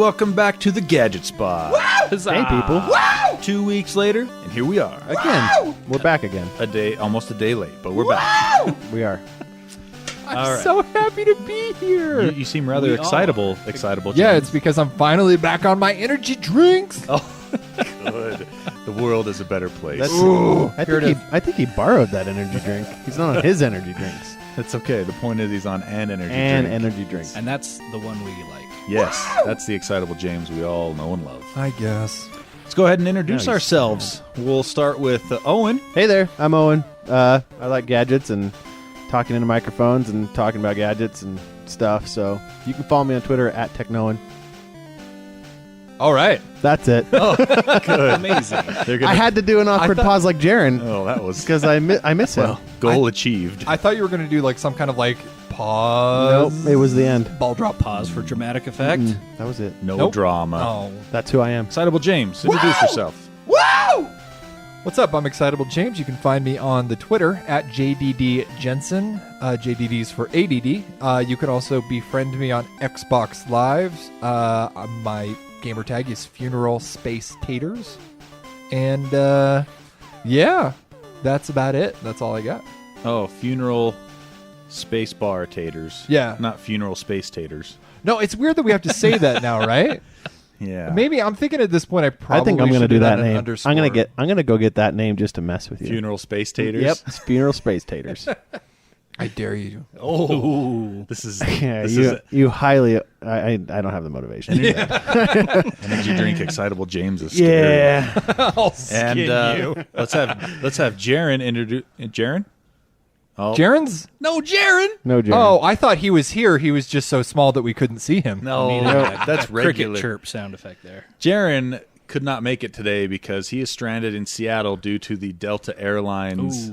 welcome back to the Gadget Spot. Hey, people. Wow! 2 weeks later, and here we are. Again. Wow! We're back again. Almost a day late, but we're back. Wow! We are. I'm so happy to be here. You seem rather excitable, James. Yeah, it's because I'm finally back on my energy drinks. Oh, good. The world is a better place. I think he borrowed that energy drink. He's not on his energy drinks. That's okay. The point is he's on an energy And drink. energy drinks. And that's the one we like. Yes, that's the excitable James we all know and love. I guess. Let's go ahead and introduce Nice. ourselves. We'll start with Owen. Hey there, I'm Owen. I like gadgets and talking into microphones and talking about gadgets and stuff. So you can follow me on Twitter at TechNoan. All right. That's it. Oh, good. Amazing. I had to do an awkward thought- pause like Jarron Oh, that was because I miss him. well. Goal achieved. I thought you were going to do like some kind of like pause. Nope, it was the end. Ball drop pause for dramatic effect. That was it. No Nope. drama. Oh. That's who I am. Excitable James, introduce yourself. Wow! What's up? I'm Excitable James. You can find me on the Twitter at JDD Jensen. JDD's for ADD. You can also befriend me on Xbox Live. My gamer tag is Funeral Space Taters. And yeah, that's about it. That's all I got. Oh, funeral space bar taters. Yeah. Not funeral space taters. No, it's weird that we have to say that now, right? Yeah. Maybe I'm thinking at this point I probably I think I'm going to do that an name. underscore. I'm gonna go get that name just to mess with you. Funeral space taters. Yep, it's Funeral Space Taters. I dare you. Oh, this is Yeah, this is you highly. I don't have the motivation. to do that. energy drink. Excitable James is scary. Yeah. I'll skin And you. let's have Jarron introduce Jarron. Oh Jarron's? no, Jarron. No joke. Oh, I thought he was here. He was just so small that we couldn't see him. No, that's regular. Cricket chirp sound effect there. Jarron could not make it today because he is stranded in Seattle due to the Delta Airlines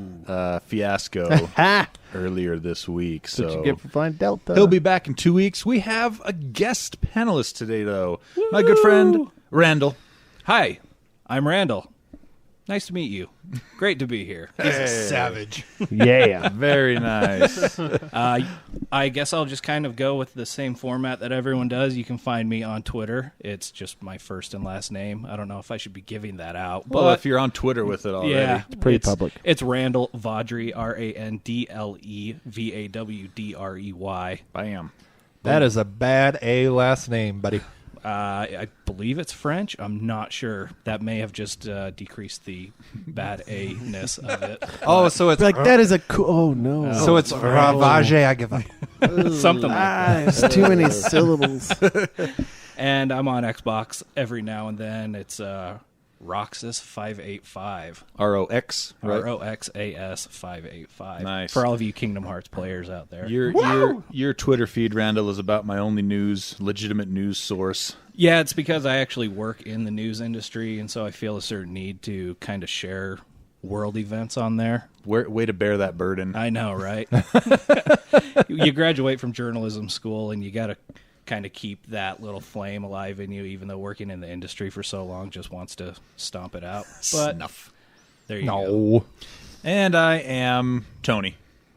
fiasco Ha! earlier this week. That's what So you get for flying Delta. he'll be back in 2 weeks. We have a guest panelist today, though. My good friend Randall. Hi, I'm Randall. Nice to meet you. Great to be here. Savage. Yeah. Very nice. I guess I'll just kind of go with the same format that everyone does. You can find me on Twitter. It's just my first and last name. I don't know if I should be giving that out. Well, but if you're on Twitter with it already. yeah, It's pretty public. It's Randall Vaudrey, RANDLEVAWDREY. Bam. That is a bad A last name, buddy. I believe it's French. I'm not sure. That may have just decreased the bad A-ness of it. Oh, so it's Like that is a cool. Oh no. So it's Ravage. I give up. Something like that. There's too many syllables. And I'm on Xbox every now and then. It's Roxas 585. ROX, right? ROXAS 585. Nice. For all of you Kingdom Hearts players out there. Your Twitter feed, Randall, is about my only legitimate news source. Yeah, it's because I actually work in the news industry, and so I feel a certain need to kind of share world events on there. Way to bear that burden. I know, right? You graduate from journalism school, and you got to kind of keep that little flame alive in you, even though working in the industry for so long just wants to stomp it out. But Snuff. there you go. No. And I am Tony.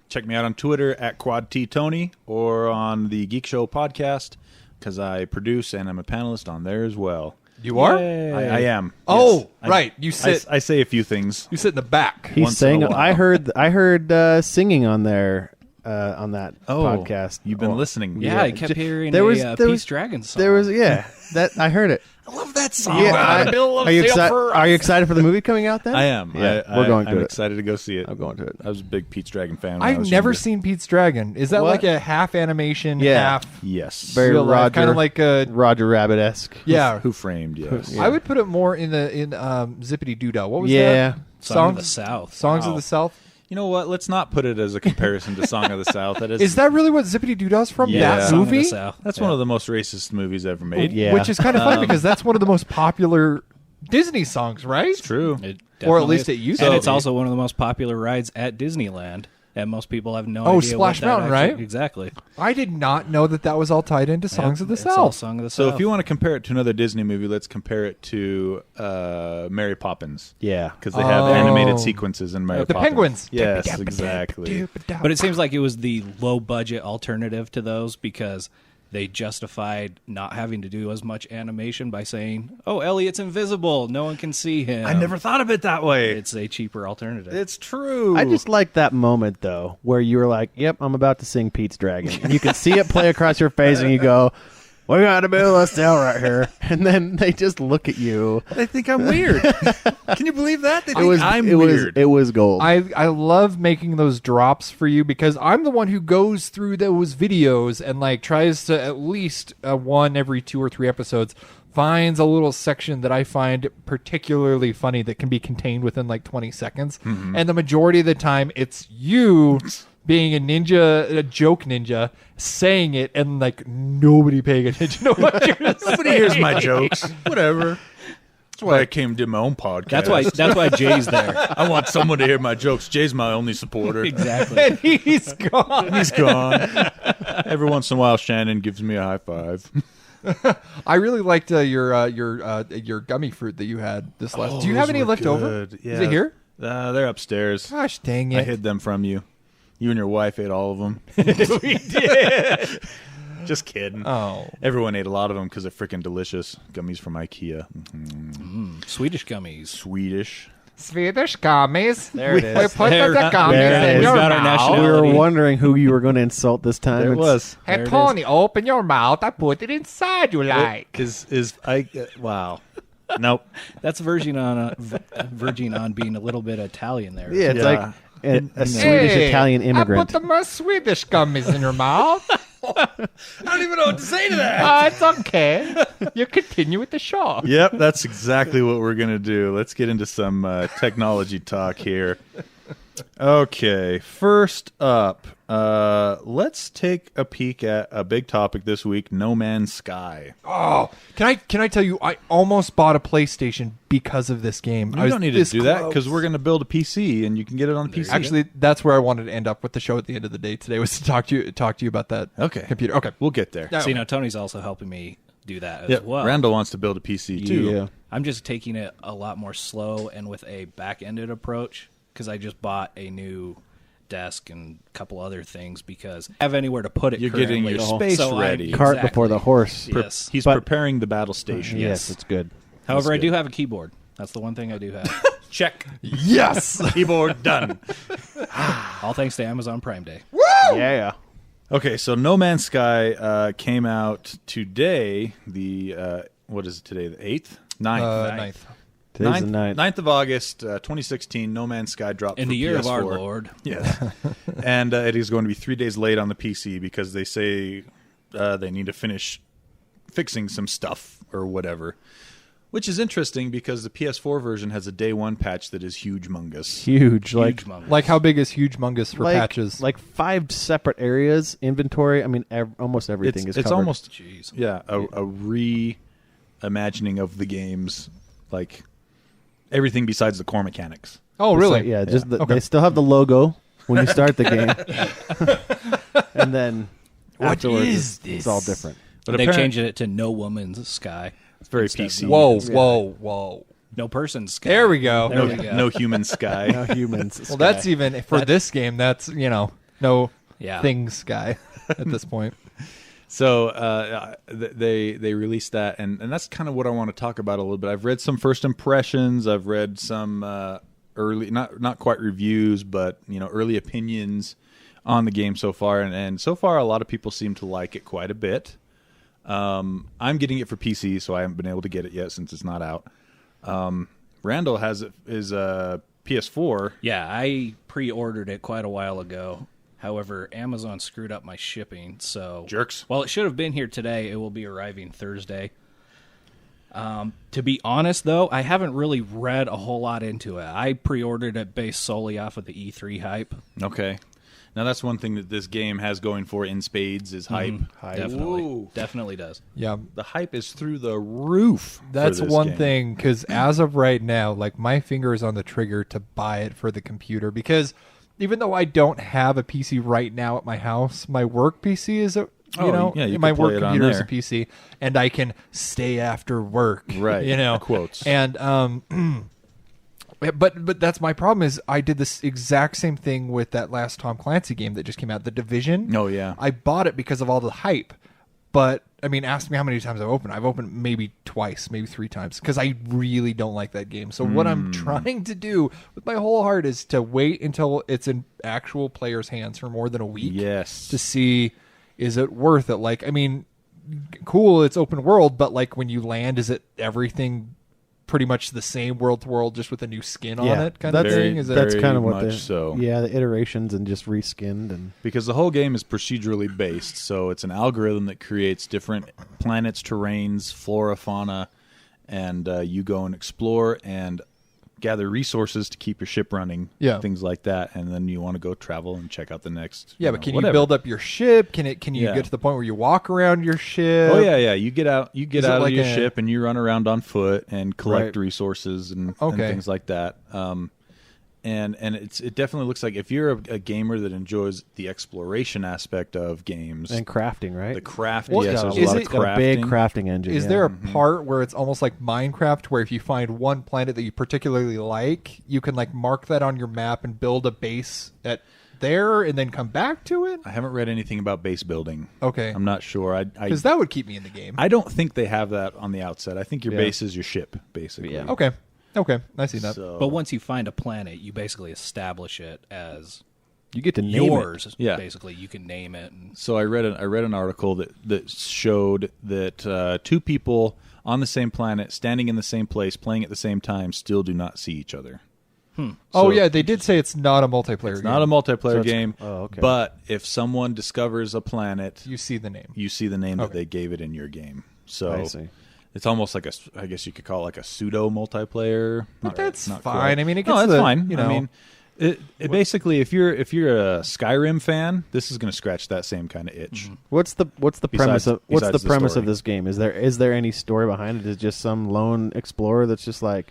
Check me out on Twitter at QuadTTony or on the Geek Show podcast because I produce and I'm a panelist on there as well. You are? I am. Oh, Yes. right. You sit. I say a few things. You sit in the back. He's Once in a saying. while. I heard singing on there on that podcast. You've been listening. Yeah, I kept hearing There was- a there Peace was- Dragon song. There was that I heard it. I love that song. Are you excited? Are you excited for the movie coming out then? I am. Yeah, we're going to I'm it. excited to go see it. I'm going to it. I was a big Pete's Dragon fan when I I've was never younger. seen Pete's Dragon. Is that What? like a half animation, Yeah. half Yes. Very real life? Roger, Kind of like a Roger Rabbit-esque. yeah. Who Framed, yes. Yeah. I would put it more in Zippity Doo Dah. What was Yeah. that? Song of the South. Songs Wow. of the South. You know what? Let's not put it as a comparison to Song of the South. That Is that really what Zippity Doo Dah's from? Yeah. That Song of the movie? South. That's one of the most racist movies ever made. Yeah. Which is kind of funny because that's one of the most popular Disney songs, right? It's true. It Or at definitely least is. it used And to it's be. also one of the most popular rides at Disneyland. And most people have no Oh, idea. Splash what that Mountain, actually- right? Exactly. I did not know that was all tied into Songs of the It's all South. Song of the So South. if you want to compare it to another Disney movie, let's compare it to Mary Poppins. Yeah. Because they have Oh. animated sequences in Mary The Poppins. penguins. Yes, exactly. But it seems like it was the low budget alternative to those because they justified not having to do as much animation by saying, "Oh, Elliot's invisible. No one can see him." I never thought of it that way. It's a cheaper alternative. It's true. I just like that moment, though, where you were like, yep, I'm about to sing Pete's Dragon. And you can see it play across your face, and you go, we got to build a still right here. And then they just look at you. They think I'm weird. Can you believe that? They think I'm weird. It was gold. I love making those drops for you because I'm the one who goes through those videos and like tries to at least one every 2 or 3 episodes finds a little section that I find particularly funny that can be contained within like 20 seconds. And the majority of the time it's you being a joke ninja, saying it and like nobody paying attention to what you're saying. Nobody hears my jokes. Whatever. That's why I came to do my own podcast. That's why Jay's there. I want someone to hear my jokes. Jay's my only supporter. Exactly. And he's gone. He's gone. Every once in a while, Shannon gives me a high five. I really liked your gummy fruit that you had this last. Do you have any left over? Yeah. Is it here? They're upstairs. Gosh dang it! I hid them from you. You and your wife ate all of them. We did. Just kidding. Oh, Everyone ate a lot of them because they're freaking delicious. Gummies from IKEA. Swedish gummies. Swedish. Swedish gummies. There it is. We put the There gummies it in is. your We got our mouth. we nationality. were wondering who you were going to insult this time. There it was. Hey There it Tony, open your mouth. I put it inside you like. Wow. Nope. That's verging on being a little bit Italian there. Yeah, it's Yeah. like a Swedish-Italian immigrant. I put the Swedish gummies in your mouth. I don't even know what to say to that. It's okay. You continue with the show. Yep, that's exactly what we're going to do. Let's get into some technology talk here. Okay, first up, let's take a peek at a big topic this week, No Man's Sky. Oh, can I tell you? I almost bought a PlayStation because of this game. You don't need to do that because we're going to build a PC and you can get it on the PC. Actually, that's where I wanted to end up with the show at the end of the day today. Was to talk to you about that. Okay. Computer. Okay, We'll get there. No. So, Tony's also helping me do that as Yeah, well. Randall wants to build a PC too. Yeah. I'm just taking it a lot more slow and with a back-ended approach because I just bought a new desk and a couple other things because I have anywhere to put it. You're getting currently. your space So ready. Cart before the horse. Yes. He's But- preparing the battle station. Yes, it's good. However, I That's do good. have a keyboard. That's the one thing I do have. Check. yes. Keyboard done. All thanks to Amazon Prime Day. Yeah. Okay, so No Man's Sky came out today. The what is it today? The 8th? 9th. Ninth. Today's the 9th. 9th of August, 2016. No Man's Sky dropped In for the year of our PS4. Lord. Yes. And it is going to be 3 days late on the PC because they say they need to finish fixing some stuff or whatever. Which is interesting because the PS4 version has a day one patch that is huge-mongous. Huge. Like Huge Like how big is huge mungus for patches? Like 5 separate areas, inventory. I mean, almost everything is It's covered. almost, Jeez. yeah, a reimagining of the games. Like everything besides the core mechanics. oh, It's really? like- yeah, just Okay. they still have the logo when you start the game. And then afterwards, is it's all different. But They've apparent- changed it to No Woman's Sky. It's very Instead of PC. No Whoa, Woman's Sky. whoa. No Person's Sky. There we go. There we go. No human sky. No humans. Well, that's even for this game. That's no Yeah. things guy at this point. So they released that, and that's kind of what I want to talk about a little bit. I've read some first impressions. I've read some early, not quite reviews, but early opinions on the game so far, and so far a lot of people seem to like it quite a bit. I'm getting it for PC, so I haven't been able to get it yet since it's not out. Randall has his PS4. Yeah, I pre-ordered it quite a while ago. However, Amazon screwed up my shipping, so... Jerks. Well, it should have been here today. It will be arriving Thursday. To be honest, though, I haven't really read a whole lot into it. I pre-ordered it based solely off of the E3 hype. Okay. Now that's one thing that this game has going for in spades is hype. Definitely. Whoa. Definitely does. Yeah, The hype is through the roof. that's for this one game. thing. Because as of right now, like my finger is on the trigger to buy it for the computer. Because even though I don't have a PC right now at my house, my work PC is a you my can play work it on computer is a there. PC, and I can stay after work. Right. Quotes. And But that's my problem is I did this exact same thing with that last Tom Clancy game that just came out, The Division. Oh, yeah. I bought it because of all the hype. But I mean, ask me how many times I've opened. I've opened maybe twice, maybe 3 times, because I really don't like that game. So what I'm trying to do with my whole heart is to wait until it's in actual players' hands for more than a week. Yes. To see, is it worth it? Like, I mean, cool, it's open world, but like when you land, is it everything pretty much the same world to world, just with a new skin on it, kind of thing? Is it? That's kind of what much so. Yeah, the iterations and just reskinned and Because the whole game is procedurally based, so it's an algorithm that creates different planets, terrains, flora, fauna, and you go and explore and gather resources to keep your ship running, things like that, and then you want to go travel and check out the next. Yeah, but can you build up your ship? Can you get to the point where you walk around your ship? Oh yeah. You get out of your ship and you run around on foot and collect resources and things like that. And it definitely looks like if you're a gamer that enjoys the exploration aspect of games and crafting, right? The craft, Well, yes, there's a is lot it of got a crafting. big crafting engine. Is there a part where it's almost like Minecraft, where if you find one planet that you particularly like, you can like mark that on your map and build a base there and then come back to it? I haven't read anything about base building. Okay. I'm not sure. Because that would keep me in the game. I don't think they have that on the outset. I think your base is your ship, basically. Yeah. Okay, I see that. So, But once you find a planet, you basically establish it as You get to name yours. it. Yeah. Basically, you can name it. And so I read an article that showed that 2 people on the same planet, standing in the same place, playing at the same time, still do not see each other. Oh yeah, they did say it's not a multiplayer game. Not a multiplayer it's- game. oh, okay. But if someone discovers a planet, You see the name. you see the name that they gave it in your game. So I see. it's almost like I guess you could call it like a pseudo multiplayer. But that's not fine. quite. I mean, it No, gets that's the, fine. you know. I mean, it basically, if you're a Skyrim fan, this is going to scratch that same kind of itch. What's the premise of besides the premise story. of this game? Is there any story behind it? Is it just some lone explorer that's just like,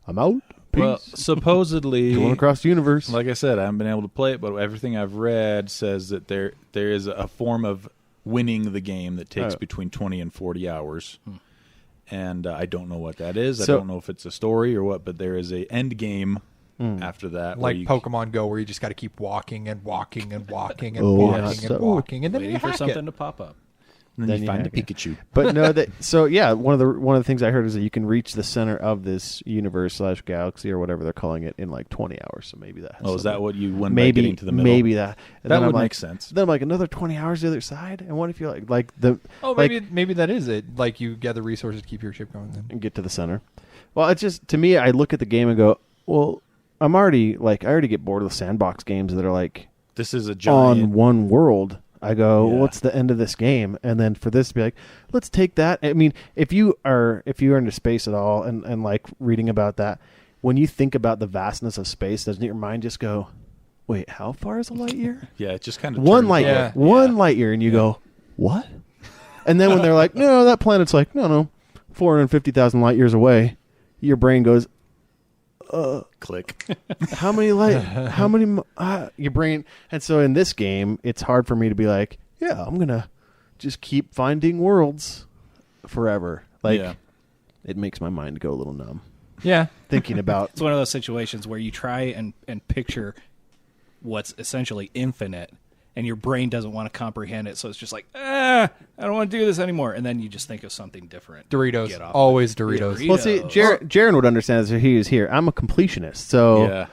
I'm out. Peace. Well, supposedly, Going across the universe. like I said, I haven't been able to play it, but everything I've read says that there is a form of winning the game that takes between 20 and 40 hours. And I don't know what that is. So- I don't know if it's a story or what, but there is a end game after that. like where you, Pokemon Go, where you just got to keep walking and walking and walking and Oh, walking yeah. and So- walking, and then waiting you for hack something it. to pop up. and then you find a hack it. Pikachu. But no, so yeah, one of the things I heard is that you can reach the center of this universe / galaxy or whatever they're calling it in like 20 hours. So maybe that. Has Oh, is that something- what you win by maybe getting to the middle? maybe that. And That then would I'm make like, sense. Then I'm like another 20 hours the other side. And what if you like the Oh, like, maybe that is it. Like you gather resources to keep your ship going. Then and get to the center? Well, it's just to me, I look at the game and go, well, I already get bored of the sandbox games that are like This is a on giant. one world. I go, Yeah. what's the end of this game? And then for this to be like, let's take that. I mean, if you are into space at all and like reading about that, when you think about the vastness of space, doesn't your mind just go, wait, how far is a light year? Yeah, it just kind of One turns light off. year. One light year. And you go, what? And then when they're like, no, that planet's like, no, 450,000 light years away, your brain goes, Click. how many your brain. And so in this game, it's hard for me to be like, yeah, I'm going to just keep finding worlds forever. Like, Yeah. it makes my mind go a little numb. yeah, Thinking about, It's one of those situations where you try and picture what's essentially infinite, and your brain doesn't want to comprehend it, so it's just like, I don't want to do this anymore. And then you just think of something different. Doritos, Get off always it. Doritos. well, see, Jarron would understand this if he was here. I'm a completionist. So Yeah.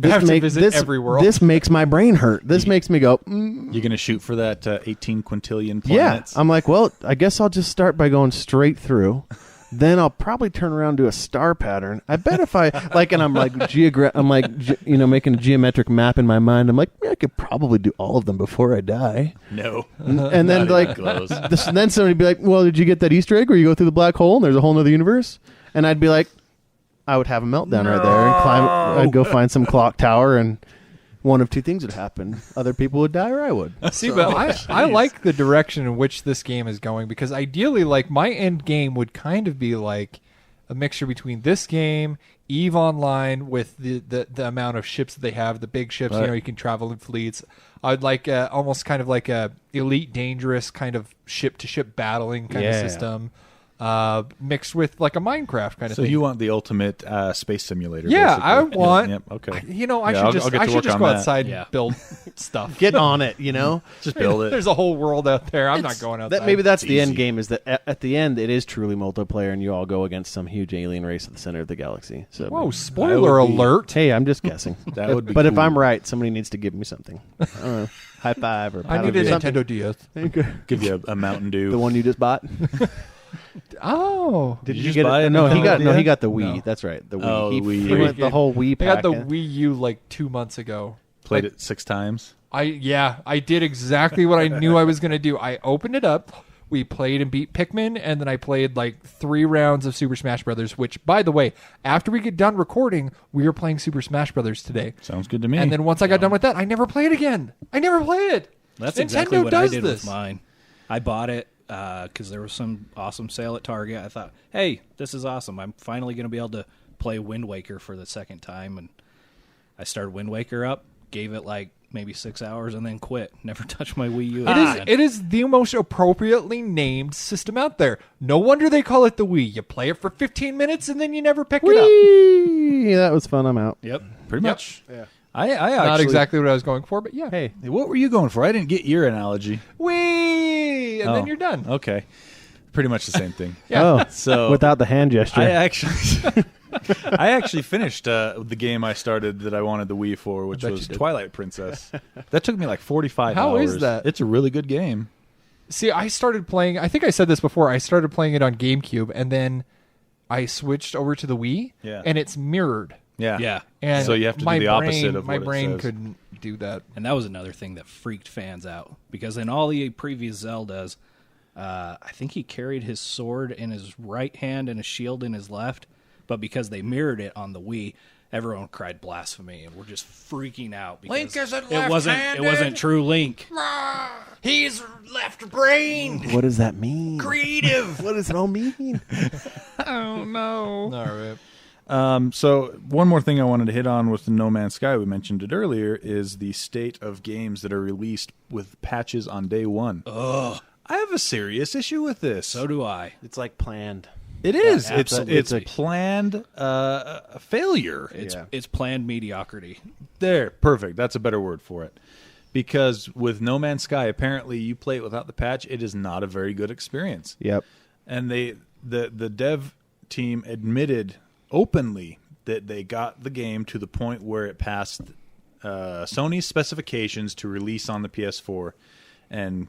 I have to visit every world. This makes my brain hurt. This makes me go, You're going to shoot for that 18 quintillion yeah. planets? I'm like, well, I guess I'll just start by going straight through. Then I'll probably turn around to a star pattern. I bet if I like, and I'm like, making a geometric map in my mind. I'm like, yeah, I could probably do all of them before I die. No. And then Not like, even close. then somebody'd be like, well, did you get that Easter egg where you go through the black hole and there's a whole other universe? And I'd be like, I would have a meltdown right there and climb. I'd go find some clock tower and one of two things would happen. Either people would die or I would. See, but I like the direction in which this game is going, because ideally, like, my end game would kind of be like a mixture between this game, EVE Online, with the amount of ships that they have, the big ships, Right. you can travel in fleets. I'd like almost kind of like a Elite Dangerous kind of ship-to-ship battling kind of Yeah. system, mixed with like a Minecraft kind of So thing. you want the ultimate space simulator? Yeah, basically. I want. Yep, okay. I I'll should get to just work go on that. outside Yeah. and build stuff. Get on it, you know. Just build it. There's a whole world out there. I'm not going outside. Maybe that's It's the end easy. game. Is that at the end it is truly multiplayer, and you all go against some huge alien race at the center of the galaxy. So Whoa! Spoiler I would be- alert! hey, I'm just guessing. That would be But if cool. I'm right, somebody needs to give me something. I don't know, high five or I pat need a on the head. Nintendo DS. Give you a Mountain Dew. The one you just bought. Oh, Did you you just get buy it? a No, he Nintendo got the DS? Wii. No. That's right. The Wii. Oh, he the Wii he U. went the whole Wii I pack. got the Wii U like 2 months ago. Played it 6 times. I did exactly what I knew I was going to do. I opened it up. We played and beat Pikmin, and then I played like 3 rounds of Super Smash Brothers. Which, by the way, after we get done recording, we are playing Super Smash Brothers today. Sounds good to me. And then once I got done with that, I never played again. I never played it. That's Nintendo exactly what does I did this. with mine. I bought it because there was some awesome sale at Target. I thought, hey, this is awesome. I'm finally going to be able to play Wind Waker for the second time. And I started Wind Waker up, gave it like maybe 6 hours, and then quit. Never touched my Wii U again. It is the most appropriately named system out there. No wonder they call it the Wii. You play it for 15 minutes and then you never pick it up. Whee! That was fun. I'm out. Yep. Pretty Yep. much. Yeah. I actually, Not exactly what I was going for, but yeah. Hey, What were you going for? I didn't get your analogy. Wii! And Oh, then you're done. Okay. Pretty much the same thing. Yeah. oh, So without the hand gesture. I actually finished the game I started that I wanted the Wii for, which bet was you did. Twilight Princess. That took me like 45 How hours. is that? It's a really good game. See, I started playing, I think I said this before, I started playing it on GameCube, and then I switched over to the Wii, Yeah. and it's mirrored. Yeah. Yeah. And So you have to do my the opposite brain, of my what it brain says. couldn't do that. And that was another thing that freaked fans out. Because in all the previous Zeldas, I think he carried his sword in his right hand and a shield in his left. But because they mirrored it on the Wii, everyone cried blasphemy, and we're just freaking out because Link isn't it wasn't true Link. He's left-brained! What does that mean? Creative! What does it all mean? Oh, no. All right. So one more thing I wanted to hit on with the No Man's Sky, we mentioned it earlier, is the state of games that are released with patches on day one. Ugh. I have a serious issue with this. So do I. It's like planned. It is. Yeah, It's absolutely. planned failure. It's planned mediocrity. There, perfect. That's a better word for it. Because with No Man's Sky, apparently you play it without the patch, it is not a very good experience. Yep. And the dev team admitted openly that they got the game to the point where it passed Sony's specifications to release on the PS4 and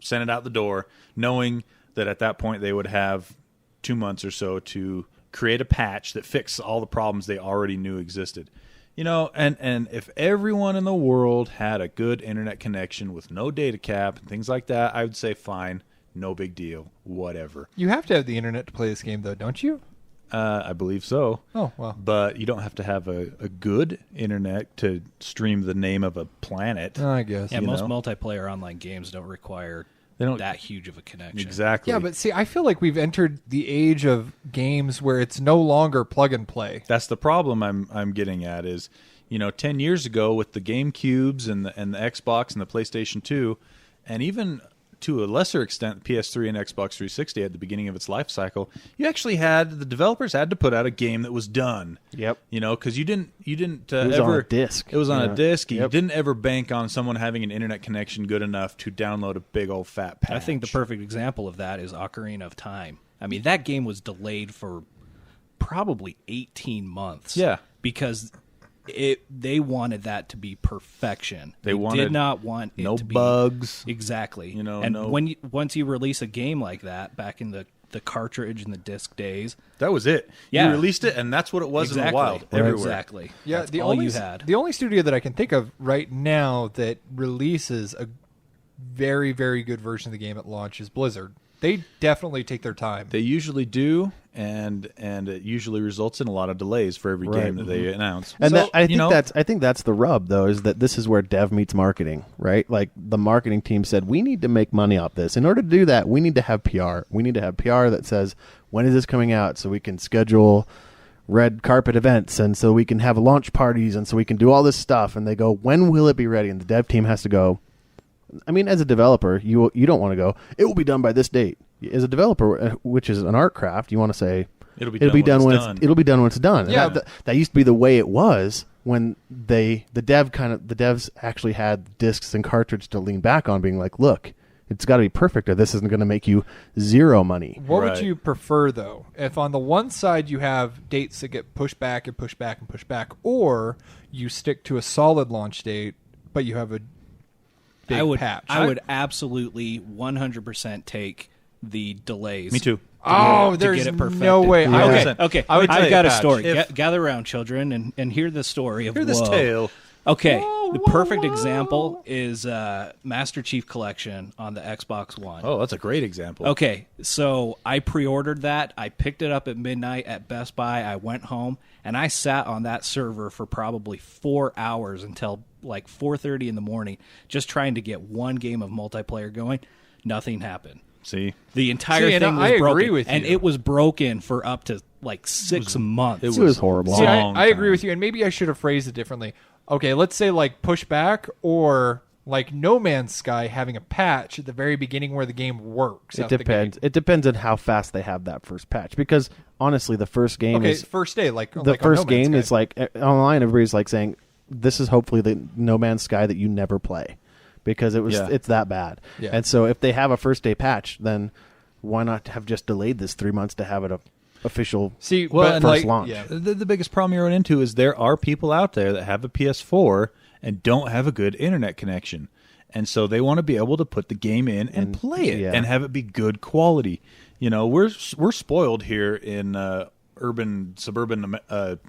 sent it out the door, knowing that at that point they would have 2 months or so to create a patch that fixed all the problems they already knew existed. You know, and if everyone in the world had a good internet connection with no data cap and things like that, I would say fine, no big deal, whatever. You have to have the internet to play this game, though, don't you? I believe so. Oh, well. But you don't have to have a good internet to stream the name of a planet. I guess. Yeah, You most know? multiplayer online games don't require They don't- that huge of a connection. Exactly. Yeah, but see, I feel like we've entered the age of games where it's no longer plug and play. That's the problem I'm getting at is, 10 years ago with the GameCubes and the Xbox and the PlayStation 2, and even to a lesser extent PS3 and Xbox 360 at the beginning of its life cycle, the developers had to put out a game that was done. Yep. Because you didn't It was ever on a disc. It was on Yeah. a disc. You Yep. didn't ever bank on someone having an internet connection good enough to download a big old fat patch. I think the perfect example of that is Ocarina of Time. I mean, that game was delayed for probably 18 months. Yeah. Because they wanted that to be perfection. They wanted did not want it no to be bugs. Exactly. And once you release a game like that back in the cartridge and the disc days, that was it. Yeah. You released it, and that's what it was in the wild. Right. Everywhere. Exactly. Yeah, That's the all only you had. the only studio that I can think of right now that releases a very, very good version of the game at launch is Blizzard. They definitely take their time. They usually do, and it usually results in a lot of delays for every Right. game that they announce. And So, I think that's the rub, though, is that this is where dev meets marketing, right? Like the marketing team said, we need to make money off this. In order to do that, we need to have PR. We need to have PR that says, when is this coming out, so we can schedule red carpet events, and so we can have launch parties, and so we can do all this stuff. And they go, when will it be ready? And the dev team has to go. I mean, as a developer, you don't want to go, it will be done by this date. As a developer, which is an art craft, you want to say it'll be done when it's done. it'll be done when it's done. And Yeah. that used to be the way it was. when the devs actually had discs and cartridge to lean back on, being like, look, it's got to be perfect or this isn't going to make you zero money. What would you prefer, though? If on the one side you have dates that get pushed back and pushed back and pushed back, or you stick to a solid launch date, but you have a big patch? I would absolutely 100% take the delays. Me too. Oh, to there's get it perfected. no way. Yeah. Okay. I would I've take got a patch. story. Gather around, children, and hear the story of Hear this woe. tale. Okay, the perfect example is Master Chief Collection on the Xbox One. Oh, that's a great example. Okay, so I pre-ordered that. I picked it up at midnight at Best Buy. I went home, and I sat on that server for probably 4 hours until like 4:30 in the morning, just trying to get one game of multiplayer going. Nothing happened. See? The entire thing was I broken. agree with and you. it was broken for up to like 6 months. It was horrible. See, Long I agree time. with you, and maybe I should have phrased it differently. Okay, let's say like pushback or like No Man's Sky having a patch at the very beginning where the game works. It out the gate. depends. It depends on how fast they have that first patch. Because honestly, the first game Okay, is first day, like the like on first No Man's game Sky. is like online. Everybody's like saying, "This is hopefully the No Man's Sky that you never play," because it's that bad. Yeah. And so if they have a first day patch, then why not have just delayed this 3 months to have it a official Well, first launch? Yeah. The biggest problem you run into is there are people out there that have a PS4 and don't have a good internet connection. And so they want to be able to put the game in and play it yeah. and have it be good quality. You know, we're spoiled here in suburban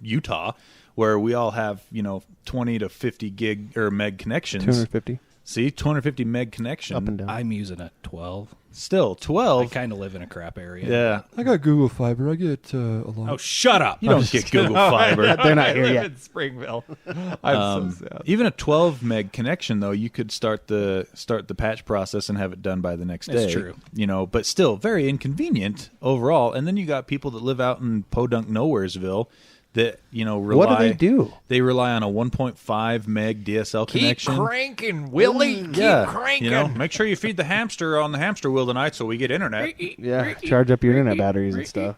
Utah, where we all have, 20 to 50 gig or meg connections. 250 See, 250 meg connection. up and down. I'm using a 12. Still, I 12. kind of live in a crap area. Yeah. I got Google Fiber. I get a lot. Oh, shut up. You don't get Google Fiber. They're not here yet. in Springville. I'm so sad. Even a 12 meg connection, though, you could start the patch process and have it done by the next day. That's true. But still very inconvenient overall. And then you got people that live out in Podunk Nowheresville that rely. What do they do? They rely on a 1.5 meg DSL connection. Keep cranking, Willie. Keep cranking. Make sure you feed the hamster on the hamster wheel tonight so we get internet. Yeah, charge up your internet batteries and stuff.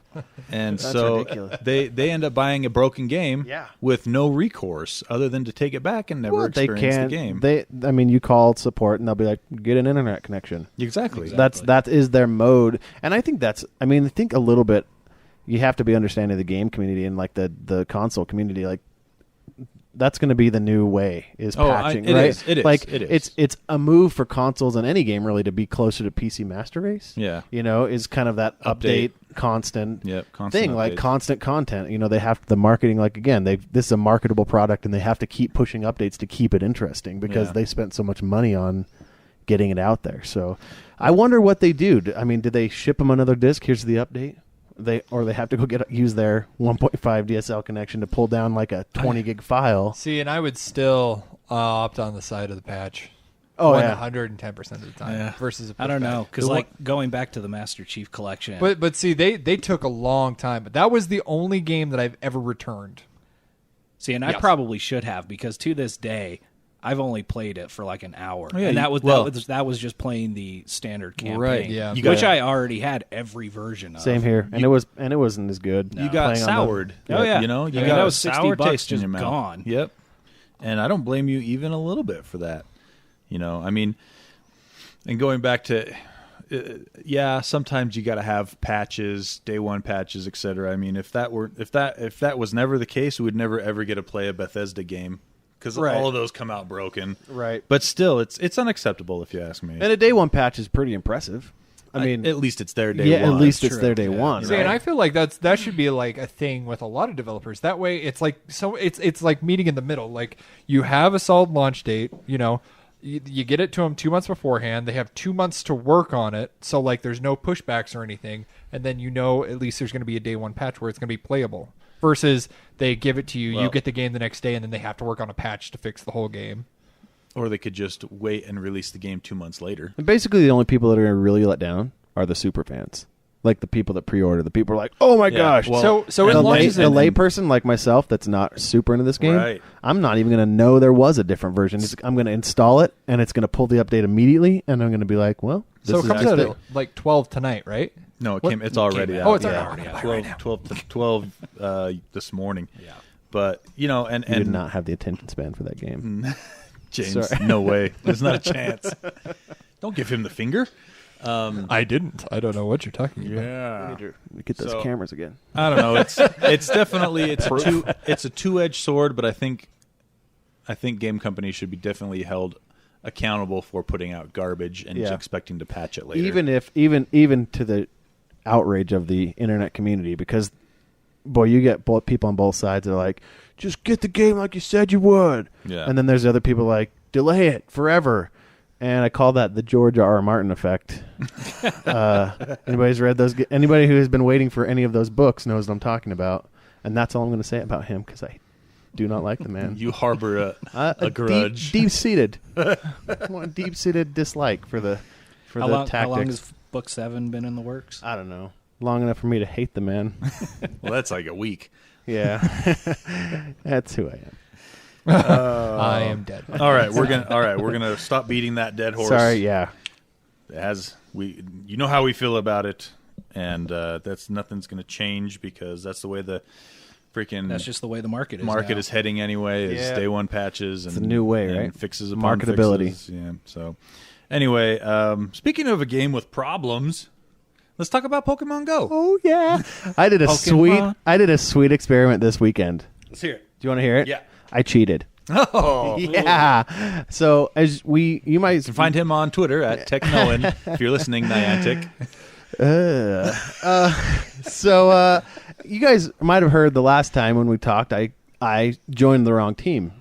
And That's so ridiculous. they end up buying a broken game with no recourse other than to take it back and never experience the game. You call support and they'll be like, get an internet connection. Exactly. That is their mode. And I think I think a little bit you have to be understanding the game community and like the console community. Like that's going to be the new way is patching, right? It is. Like it is. it's a move for consoles in any game really to be closer to PC Master Race. Yeah. Is kind of that update constant constant thing, updates. like constant content. They have the marketing, like again, this is a marketable product and they have to keep pushing updates to keep it interesting because they spent so much money on getting it out there. So I wonder what they do. Do they ship them another disc? Here's the update. They have to go use their 1.5 DSL connection to pull down like a 20 gig file. See, and I would still opt on the side of the patch. Oh, yeah. 110% of the time versus a pushback. I don't know, because going back to the Master Chief Collection. But see, they took a long time. But that was the only game that I've ever returned. See, and I probably should have, because to this day, I've only played it for like an hour, yeah, and that was just playing the standard campaign, Right, yeah. which I already had every version of. Same here, and it wasn't as good. You got soured. Oh yeah, you I mean, got that a was sour $60 taste in just your mouth. gone. Yep. And I don't blame you even a little bit for that. And going back to, sometimes you got to have patches, day one patches, etc. I mean, if that was never the case, we would never ever get to play a Bethesda game. Because all of those come out broken. Right. But still, it's unacceptable if you ask me. And a day one patch is pretty impressive. I mean, at least it's their day one. Yeah, at least That's it's true. their day one. See, and I feel like that should be like a thing with a lot of developers. That way, it's like it's like meeting in the middle. Like you have a solid launch date. You get it to them 2 months beforehand. They have 2 months to work on it. So like there's no pushbacks or anything. And then at least there's going to be a day one patch where it's going to be playable. Versus they give it to you, you get the game the next day, and then they have to work on a patch to fix the whole game. Or they could just wait and release the game 2 months later. And basically, the only people that are going to really let down are the super fans. Like the people that pre-order. The people are like, oh my gosh. Well, so it launches a layperson like myself that's not super into this game, Right. I'm not even going to know there was a different version. I'm going to install it, and it's going to pull the update immediately, and I'm going to be like, well, this So it is comes just out it. at like 12 tonight, right? No, it's already out. Oh, it's yeah. already out. 12 this morning. But and You did not have the attention span for that game. James, Sorry. no way. There's not a chance. Don't give him the finger. I didn't. I don't know what you're talking about. Yeah. We need to get those cameras again. I don't know. It's definitely it's a two-edged sword, but I think game companies should be definitely held accountable for putting out garbage and just expecting to patch it later. Even to the outrage of the internet community, because boy, you get people on both sides that are like, just get the game like you said you would. Yeah. And then there's other people like, delay it forever. And I call that the George R. R. Martin effect. Anybody's read those? Anybody who has been waiting for any of those books knows what I'm talking about. And that's all I'm going to say about him, because I do not like the man. You harbor a grudge. Deep-seated. Deep-seated dislike for the tactics. How long has Book 7 been in the works? I don't know. Long enough for me to hate the man. Well, that's like a week. Yeah. That's who I am. I am dead. All right, we're gonna stop beating that dead horse. Sorry, yeah. You know how we feel about it, and nothing's gonna change, because that's the way the freaking That's just the way the market is. market now. is heading anyway. Is day one patches and It's a new way, and right? Fixes upon Marketability. fixes. Yeah. So anyway, speaking of a game with problems, let's talk about Pokemon Go. Oh yeah. I did a sweet experiment this weekend. Let's hear it. Do you want to hear it? Yeah. I cheated. Oh, Yeah. So you might find him on Twitter at TechNolan if you're listening, Niantic. So you guys might have heard the last time when we talked, I joined the wrong team.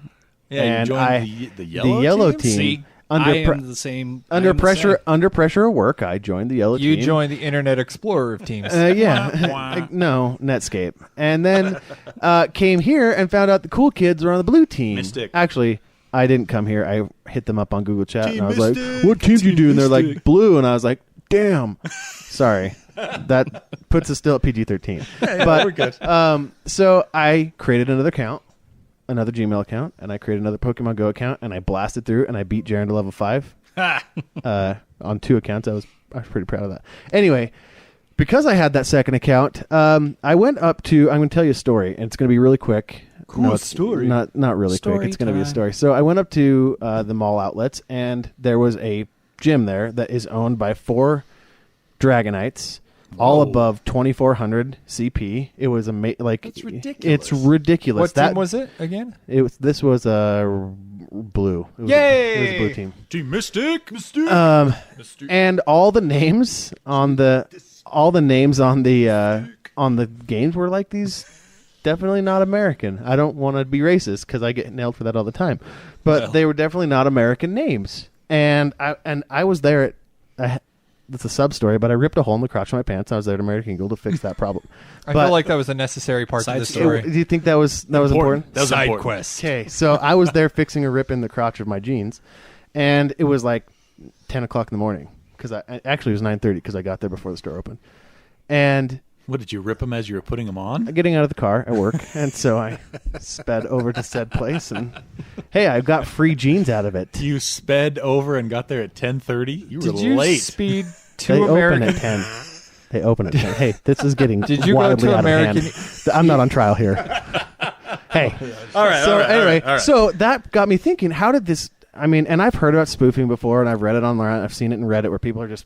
Yeah, And you I- joined the yellow yellow team. team. See, Under I pre- am the same. Under I am the pressure, same. under pressure of work, I joined the yellow You team. joined the Internet Explorer of teams. Yeah. No, Netscape. And then came here and found out the cool kids were on the blue team. Mystic. Actually, I didn't come here. I hit them up on Google Chat, Team and I was Mystic. like, what team do you do? And they're like, Mystic. blue. And I was like, damn. Sorry. That puts us still at PG-13. But we're good. so I created another account, another Gmail account, and I created another Pokemon Go account, and I blasted through, and I beat Jarron to level 5. On 2 accounts. I was pretty proud of that. Anyway, because I had that second account, I went up to, I'm going to tell you a story, and it's going to be really quick. Cool it's story. Not really Story quick. It's going to be a time. story. So I went up to the mall outlets, and there was a gym there that is owned by 4 Dragonites, all Whoa. above 2,400 CP. It was That's ridiculous. It's ridiculous. What team was it again? This was blue. It was Yay! it was a blue team. Team Mystic. And all the names on the games were like these. Definitely not American. I don't want to be racist because I get nailed for that all the time, but they were definitely not American names. And I was there at. That's a sub story, but I ripped a hole in the crotch of my pants. I was there at American Eagle to fix that problem. I feel like that was a necessary part of Side the story. story. Do you think that was important? That was Side important. quest. Okay, so I was there fixing a rip in the crotch of my jeans, and it was like 10 o'clock in the morning because actually it was 9:30 because I got there before the store opened. And What, did you rip them as you were putting them on? getting out of the car at work, and so I sped over to said place, and hey, I got free jeans out of it. You sped over and got there at 10:30. You were Did you late. speed They to open American? at 10. They open at 10. Hey, this is getting Did you go wildly to out American? of hand. I'm not on trial here. Hey. All right. So all right, anyway, all right. so that got me thinking, how did this, I mean, and I've heard about spoofing before, and I've read it online, I've seen it in Reddit where people are just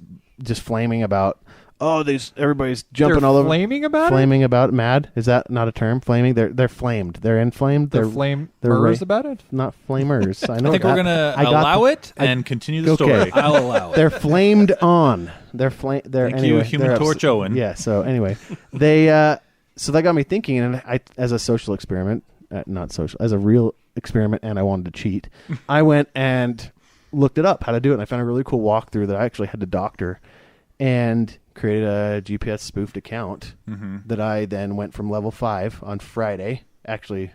flaming about, everybody's jumping They're all over. flaming about it? Flaming about mad? Is that not a term? Flaming? They're flamed. They're inflamed. They're they're flamers about it? not flamers. I know. I think we're gonna allow it and continue the Okay. story. I'll allow it. They're flamed on. They're Thank anyway, you, Human they're Torch Owen. Yeah. So anyway, they so that got me thinking, and I, as a social experiment, not social, as a real experiment, and I wanted to cheat. I went and looked it up how to do it, and I found a really cool walkthrough that I actually had to doctor, and created a GPS spoofed account that I then went from level 5 on Friday. Actually,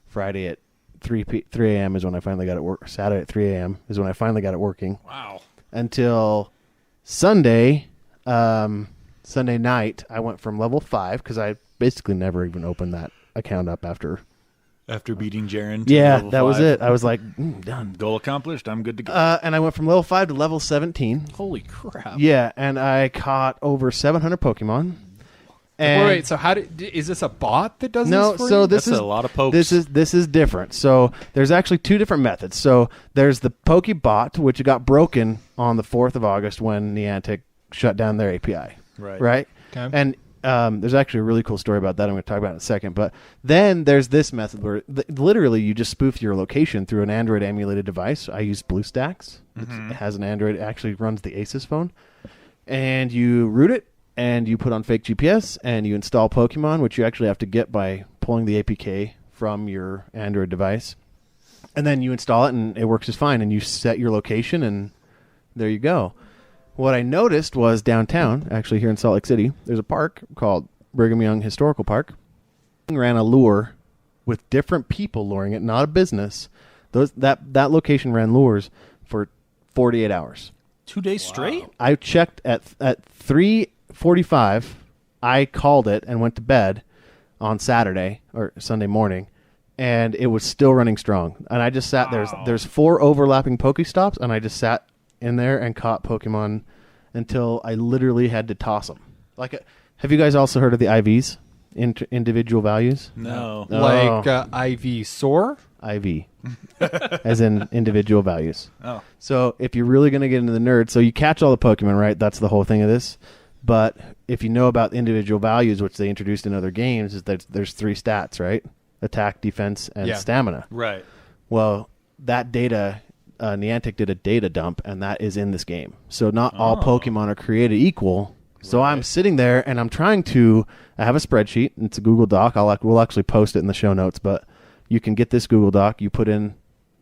Friday at 3 a.m. is when I finally got it work. Saturday at 3 a.m. is when I finally got it working. Wow. Until Sunday night, I went from level 5 because I basically never even opened that account up after. After beating Jarron. to Yeah, level that was 5. it. I was like, done. Goal accomplished. I'm good to go. And I went from level 5 to level 17. Holy crap! Yeah, and I caught over 700 Pokemon. And Wait, so is this a bot that does no, this for so you? this That's is a lot of pokes. This is different. So there's actually 2 different methods. So there's the Pokebot, which got broken on the 4th of August when Niantic shut down their API. Right. Okay. And there's actually a really cool story about that I'm going to talk about in a second. But then there's this method where literally you just spoof your location through an Android emulated device. I use Bluestacks. It has an Android. It actually runs the Asus phone. And you root it, and you put on fake GPS, and you install Pokemon, which you actually have to get by pulling the APK from your Android device. And then you install it, and it works just fine. And you set your location, and there you go. What I noticed was downtown, actually here in Salt Lake City, there's a park called Brigham Young Historical Park. Ran a lure with different people luring it, not a business. That location ran lures for 48 hours. 2 days straight? I checked at 3:45. I called it and went to bed on Saturday or Sunday morning, and it was still running strong. And I just sat there. There's 4 overlapping Pokestops, and I just sat in there and caught Pokemon until I literally had to toss them. Like, have you guys also heard of the IVs, individual values? No. Like IV Soar? IV, as in individual values. Oh. So if you're really going to get into the nerd, so you catch all the Pokemon, right? That's the whole thing of this. But if you know about individual values, which they introduced in other games, is that there's 3 stats, right? Attack, defense, and stamina. Right. Well, that data, Niantic did a data dump, and that is in this game. So not all Pokemon are created equal. So I'm sitting there, and I'm trying to... I have a spreadsheet. It's a Google Doc. We'll actually post it in the show notes, but... You can get this Google Doc. You put in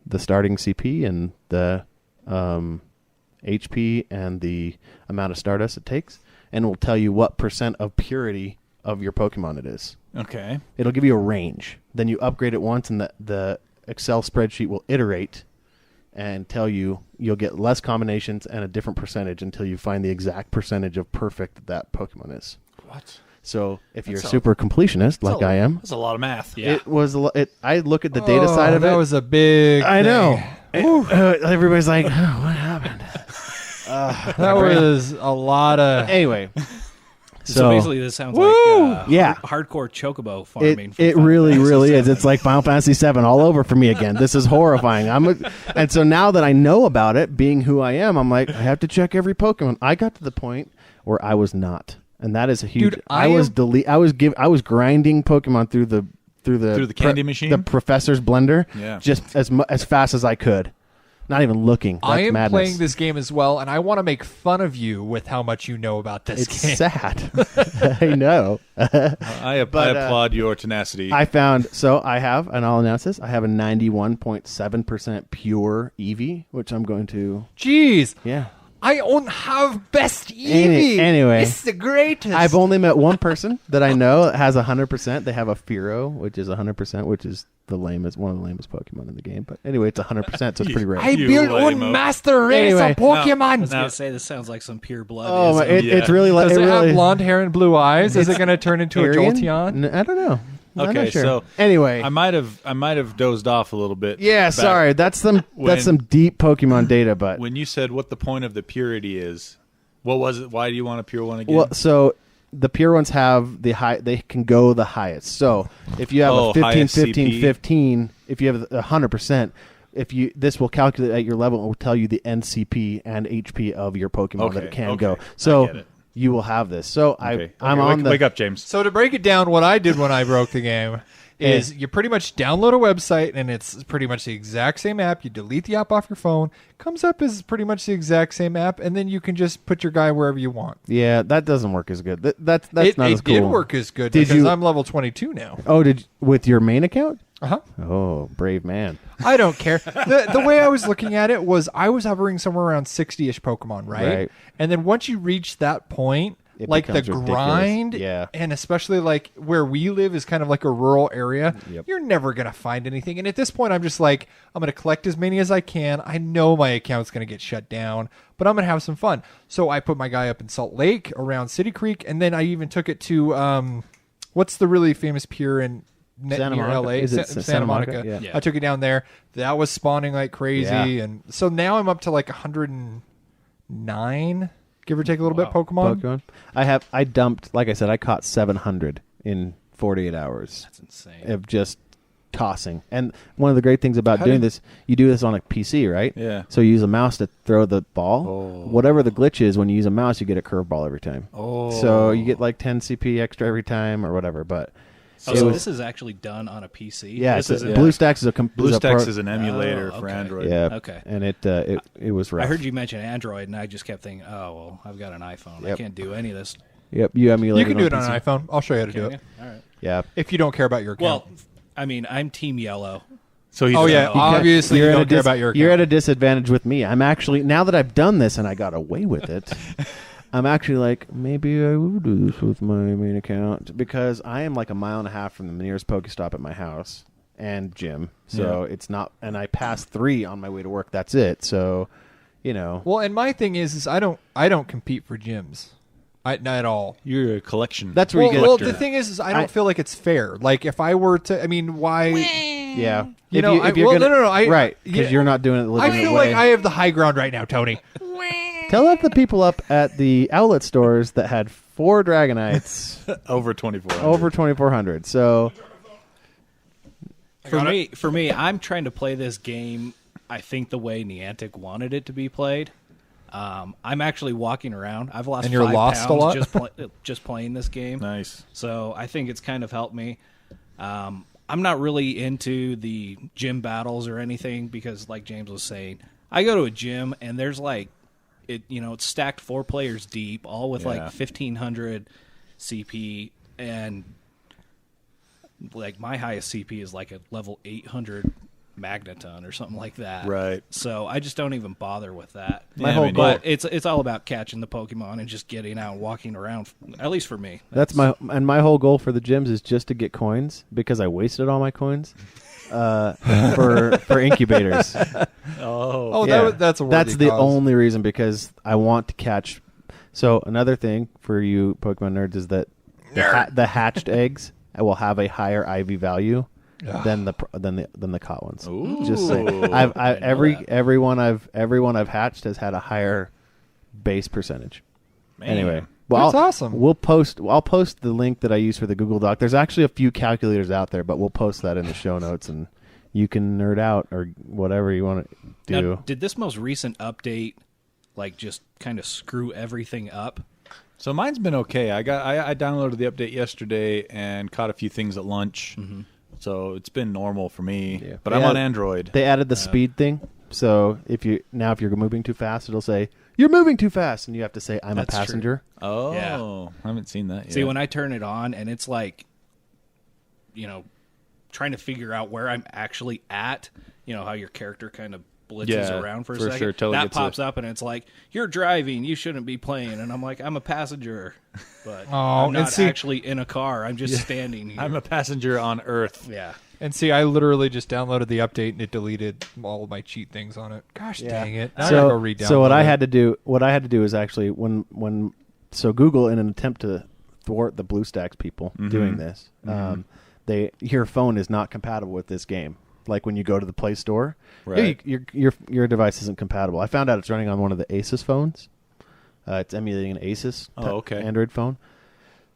the starting CP and the HP and the amount of Stardust it takes, and it will tell you what % of purity of your Pokemon it is. Okay. It'll give you a range. Then you upgrade it once, and the Excel spreadsheet will iterate and tell you you'll get less combinations and a different percentage until you find the exact percentage of perfect that Pokemon is. What? So if you're a super completionist like I am, That's a lot of math. Yeah. it was. I look at the data side of it. That was a big I know. thing. Everybody's like, oh, what happened? That was a lot of... Anyway, So basically, this sounds like hardcore chocobo farming. it really is. It's like Final Fantasy VII all over for me again. This is horrifying. And so now that I know about it, being who I am, I'm like, I have to check every Pokemon. I got to the point where I was not. And that is a huge. Dude, I was grinding Pokemon through the candy machine, the professor's blender, just as fast as I could, not even looking. That's I am madness. playing this game as well, and I want to make fun of you with how much you know about this It's game. sad. I know. I applaud your tenacity. I have, and I'll announce this. I have a 91.7% pure Eevee, which I'm going to. Jeez. Yeah. I don't have best Eevee. Anyway, it's the greatest. I've only met one person that I know that has 100%. They have a Fearow, which is 100%, which is one of the lamest Pokemon in the game. But anyway, it's 100%, so it's pretty rare. I built one master race of Pokemon. I was going to say, this sounds like some pure blood. Oh, it's really like. Does it really have blonde hair and blue eyes? Is it going to turn into a Arian? Jolteon? I don't know. I'm Okay, not sure. so anyway, I might have dozed off a little bit. Yeah, sorry. That's some deep Pokemon data, but when you said what the point of the purity is, what was it? Why do you want a pure one again? well, so the pure ones have the high. They can go the highest. So if you have a 15, highest 15, CP. 15, if you have 100%, this will calculate at your level and will tell you the NCP and HP of your Pokemon that it can go. I So get it. you will have this. So Okay. I'm Okay, on the. wake up, James. So to break it down, what I did when I broke the game is you pretty much download a website, and it's pretty much the exact same app. You delete the app off your phone. Comes up as pretty much the exact same app, and then you can just put your guy wherever you want. Yeah, that doesn't work as good. That's not as cool. It did work as good Did because you- I'm level 22 now. Oh, with your main account? Uh-huh. Oh, brave man. I don't care. The way I was looking at it was I was hovering somewhere around 60-ish Pokemon, right? And then once you reach that point, It like the becomes ridiculous. grind, Yeah. and especially like where we live is kind of like a rural area, Yep. you're never going to find anything. And at this point, I'm just like, I'm going to collect as many as I can. I know my account's going to get shut down, but I'm going to have some fun. So I put my guy up in Salt Lake around City Creek, and then I even took it to, what's the really famous pier in Santa near Monica? LA? Is it Santa Monica. Yeah. I took it down there. That was spawning like crazy. Yeah. And so now I'm up to like 109 Give or take a little bit, Pokemon. I dumped, like I said, I caught 700 in 48 hours. That's insane. Of just tossing. And one of the great things about doing this, you do this on a PC, right? Yeah. So you use a mouse to throw the ball. Oh. Whatever the glitch is, when you use a mouse, you get a curveball every time. Oh. So you get like 10 CP extra every time or whatever. But So this is actually done on a PC? yeah, This it's isn't- BlueStacks is BlueStacks is an emulator for okay. Android. Yeah. Okay. And it was rough. I heard you mention Android, and I just kept thinking, oh, well, I've got an iPhone. I Yep. can't do any of this. Yep, you emulate You can do it on PC. an iPhone. I'll show you how to do Can it. you? All right. Yeah. If you don't care about your account. Well, I mean, I'm Team Yellow. So he's Oh, yeah. Obviously, you at a don't care about your account. You're at a disadvantage with me. I'm actually, now that I've done this and I got away with it, I'm actually like, maybe I will do this with my main account, because I am like a mile and a half from the nearest Pokestop at my house and gym. So it's not, and I pass 3 on my way to work. That's it. So, you know. Well, and my thing is I don't compete for gyms. Not at all. You're a collection. That's where you get. Well, the thing is I don't feel like it's fair. Like, if I were to, I mean, why? Yeah. You If know, if you're gonna, no. right, because yeah. you're not doing it the I legitimate feel way. like I have the high ground right now, Tony. Tell that the people up at the outlet stores that had 4 Dragonites over 2400. over 2,400. So For me, I'm trying to play this game, I think, the way Niantic wanted it to be played. I'm actually walking around. I've lost And you're 5 lost a pounds lot? just playing this game. Nice. So I think it's kind of helped me. I'm not really into the gym battles or anything because, like James was saying, I go to a gym and there's like, it's stacked 4 players deep, all with like 1,500 CP, and like my highest CP is like a level 800 Magneton or something like that. Right. So I just don't even bother with that. My whole goal- But it's all about catching the Pokemon and just getting out and walking around. At least for me. that's my whole goal for the gyms is just to get coins, because I wasted all my coins for incubators. Oh, Yeah. that's a worthy That's the cause. only reason, because I want to catch. So another thing for you Pokemon nerds is that the hatched eggs will have a higher IV value than the caught ones. Ooh. Just saying. Everyone I've hatched has had a higher base percentage. Man. Anyway, That's awesome. I'll post the link that I use for the Google Doc. There's actually a few calculators out there, but we'll post that in the show notes, and you can nerd out or whatever you want to do. Now, did this most recent update like just kind of screw everything up? So mine's been okay. I downloaded the update yesterday and caught a few things at lunch. Mm-hmm. So it's been normal for me. Yeah. But I'm on Android. They added the speed thing. So if you're moving too fast, it'll say you're moving too fast, and you have to say I'm That's a passenger. Oh, Yeah. I haven't seen that yet. See, when I turn it on and it's like, trying to figure out where I'm actually at, how your character kind of blitzes Yeah, around for a for second. sure, till it that gets pops up and it's like, you're driving, you shouldn't be playing. And I'm like, I'm a passenger. But I'm and not see- actually in a car. I'm just standing here. I'm a passenger on Earth. yeah. And see, I literally just downloaded the update and it deleted all of my cheat things on it. Gosh dang it! Now I gotta go re-download So what I it. had to do is actually when Google, in an attempt to thwart the BlueStacks people doing this, your phone is not compatible with this game. Like when you go to the Play Store, Right. your device isn't compatible. I found out it's running on one of the Asus phones. It's emulating an Asus okay. Android phone,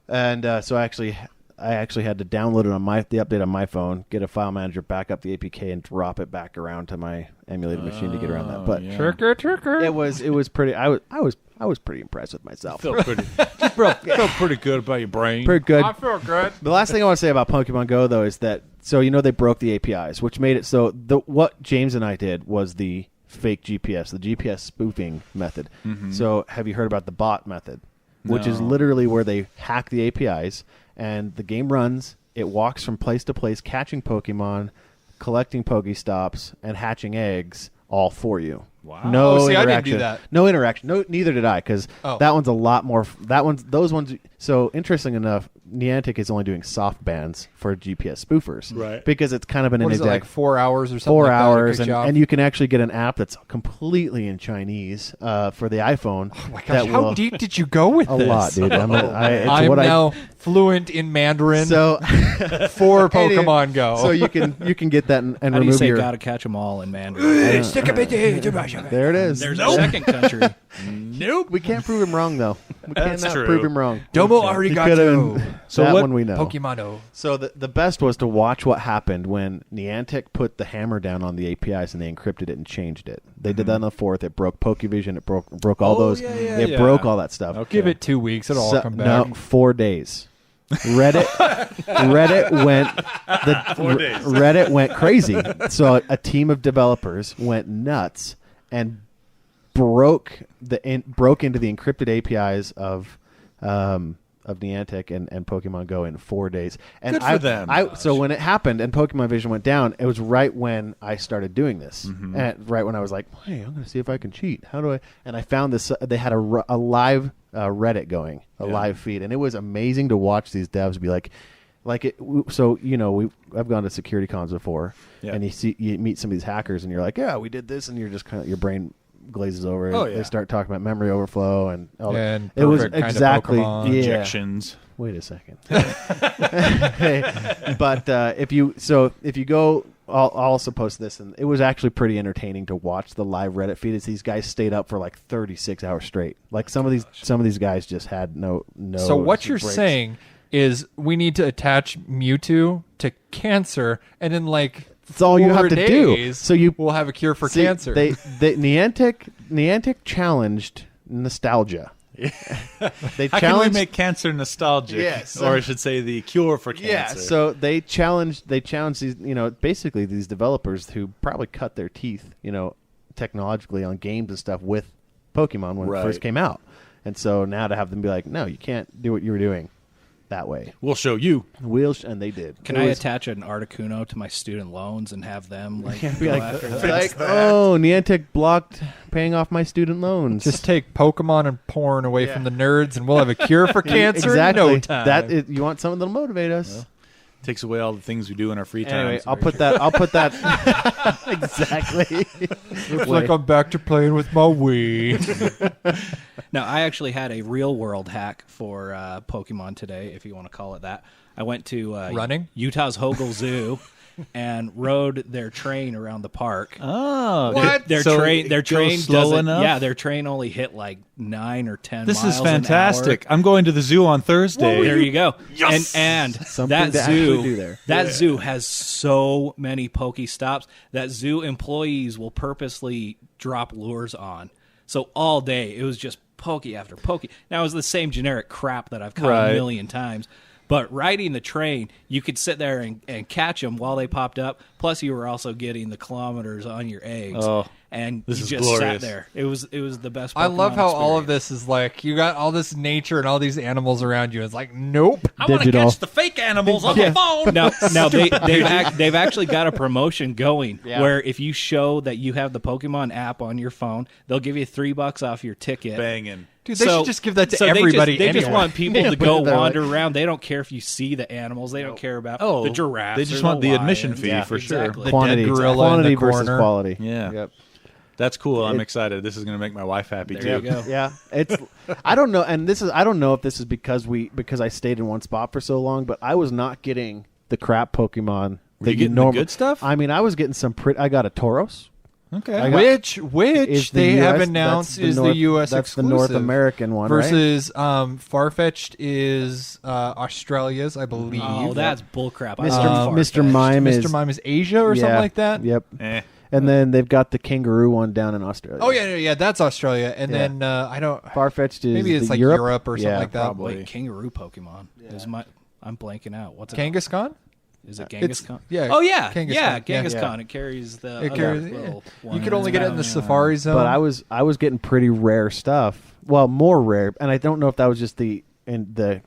and so I actually had to download it on the update on my phone, get a file manager, back up the APK, and drop it back around to my emulated machine to get around that. But yeah. Tricker. it was pretty. I was pretty impressed with myself. Felt pretty good about your brain. Pretty good. I feel good. The last thing I want to say about Pokemon Go, though, is that they broke the APIs, which made it so what James and I did was the fake GPS, the GPS spoofing method. So have you heard about the bot method, which is No. literally where they hack the APIs and the game runs. It walks from place to place, catching Pokemon, collecting Pokestops, and hatching eggs all for you. Wow. No Oh, see, I interaction. didn't do that. No interaction. No, neither did I, because Oh. that one's a lot more. Those ones. So interesting enough, Niantic is only doing soft bans for GPS spoofers, Right. Because it's kind of an What is it, like index. 4 hours or something? 4 like that to hours, kick you off? and you can actually get an app that's completely in Chinese for the iPhone. Oh my gosh, that how will- deep did you go with A this? lot, dude. It's I'm what now fluent in Mandarin So for Pokemon Go. So you can get that and How do you remove say your. gotta catch them all in Mandarin? There it is. There's a second country. Nope. We can't prove him wrong though. We That's cannot true. prove him wrong. Domo He could've arigato. been- So that what- one we know. Pokemano. So the best was to watch what happened when Niantic put the hammer down on the APIs and they encrypted it and changed it. They did that on the 4th. It broke Pokevision. It broke all those. It broke all that stuff. Okay. Give it 2 weeks. It'll all come back. No, 4 days. Reddit went 4 days. Reddit went crazy. So a team of developers went nuts and broke into the encrypted APIs of Niantic and Pokemon Go in 4 days. And Good for them. So when it happened and Pokemon Vision went down, it was right when I started doing this. And right when I was like, hey, I'm going to see if I can cheat. How do I? And I found this. They had a live Reddit going, live feed, and it was amazing to watch these devs be like it. So I've gone to security cons before, and you meet some of these hackers, and you're like, yeah, we did this, and you're just kind of your brain glazes over. Oh, yeah. They start talking about memory overflow and all that. And It was perfect kind of exactly Pokemon. yeah. Injections. Wait a second. But if you go, I'll also post this, and it was actually pretty entertaining to watch the live Reddit feed. As these guys stayed up for like 36 hours straight. Like some of these guys just had no. So what you're breaks. saying is we need to attach Mewtwo to cancer, and in like It's all you have 4 to do. days, So you we'll have a cure for see, cancer. Niantic challenged nostalgia. They How can we challenged make cancer nostalgic? Yes. Or I should say the cure for cancer. Yeah, so they challenged these, basically these developers who probably cut their teeth, technologically on games and stuff with Pokemon when it first came out. And so now to have them be like, no, you can't do what you were doing that way. We'll show you. And they did. Can I attach an Articuno to my student loans and have them be go like, after that? Niantic blocked paying off my student loans. Just take Pokemon and porn away from the nerds, and we'll have a cure for cancer exactly. in no time. You want something that'll motivate us. Takes away all the things we do in our free time. Anyway, I'll put that exactly. Looks like I'm back to playing with my Wii. Now, I actually had a real-world hack for Pokemon today, if you want to call it that. I went to Running? Utah's Hogle Zoo and rode their train around the park. Oh, What? Their So train it slow goes slow enough? Yeah, their train only hit like 9 or 10 this miles is an hour. fantastic. I'm going to the zoo on Thursday. There you go. Yes! And Something that to zoo, actually do there. that zoo has so many Pokestops that zoo employees will purposely drop lures on. So all day it was just Poke after Poke. Now it was the same generic crap that I've caught Right. a million times. But riding the train, you could sit there and catch them while they popped up. Plus, you were also getting the kilometers on your eggs. Oh, and this you is just glorious. sat there. It was the best. I love Pokemon how all of experience. this is like you got all this nature and all these animals around you. It's like, nope. I want to Digital. catch the fake animals on the phone. Now they've actually got a promotion going where if you show that you have the Pokemon app on your phone, they'll give you $3 off your ticket. Banging. Dude, they should just give that to so everybody. They just anyway. want people to but go they're wander around. They don't care if you see the animals. They don't care about the giraffes. They just or want the admission lions. fee Yeah, for exactly. sure. Quantity, dead gorilla in quantity the versus corner. quality. Yeah. Yep. That's cool. I'm excited. This is going to make my wife happy There too. you go. Yeah, it's. I don't know, and I don't know if this is because I stayed in one spot for so long, but I was not getting the crap Pokemon. Were you getting the good stuff? I mean, I was getting some pretty. I got a Tauros. Okay. I got- Which Is the they have US announced that's is North- the U.S. That's exclusive. the North American one, right? versus Farfetch'd is Australia's, I believe. Oh, that's bullcrap. I Mr. love Mr. Farfetch'd. Mime is Mr. Mime is Asia or something like that. Yep. Eh. And then they've got the Kangaroo one down in Australia. Oh yeah, that's Australia. And Yeah. then I don't. Farfetch'd is Maybe it's the like Europe or something Yeah. like that. probably. Wait, Kangaroo Pokemon. I'm blanking out. What's it? Kangaskhan? Is it Genghis-Khan? Yeah. Oh yeah, Kangaskhan. yeah, Yeah. Genghis-Khan. It carries the It other carries- little You one could only its get it in the mouth. Safari Zone. But I was getting pretty rare stuff. Well, more rare, and I don't know if that was just the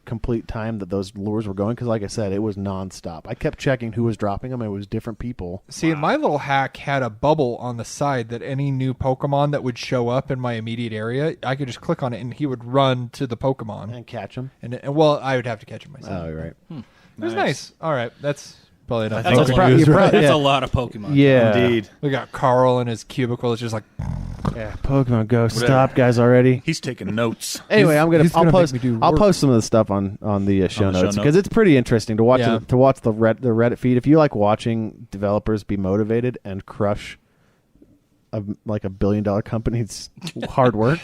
complete time that those lures were going. Because, like I said, it was nonstop. I kept checking who was dropping them. And it was different people. See, and my little hack had a bubble on the side that any new Pokemon that would show up in my immediate area, I could just click on it and he would run to the Pokemon. And catch them. And well, I would have to catch him myself. Oh, you're right. It was nice. All right, that's probably enough. That's, a Pokemon lot, news, right? that's yeah. a lot of Pokemon. Yeah. Indeed. We got Carl in his cubicle. It's just like, Yeah. Pokemon Go. Stop, guys, already. He's taking notes. Anyway, he's I'll gonna post. make me do I'll work. post some of the stuff on the show On the show notes because notes. it's pretty interesting to watch. Yeah. The Reddit feed. If you like watching developers be motivated and crush like $1 billion company's hard work,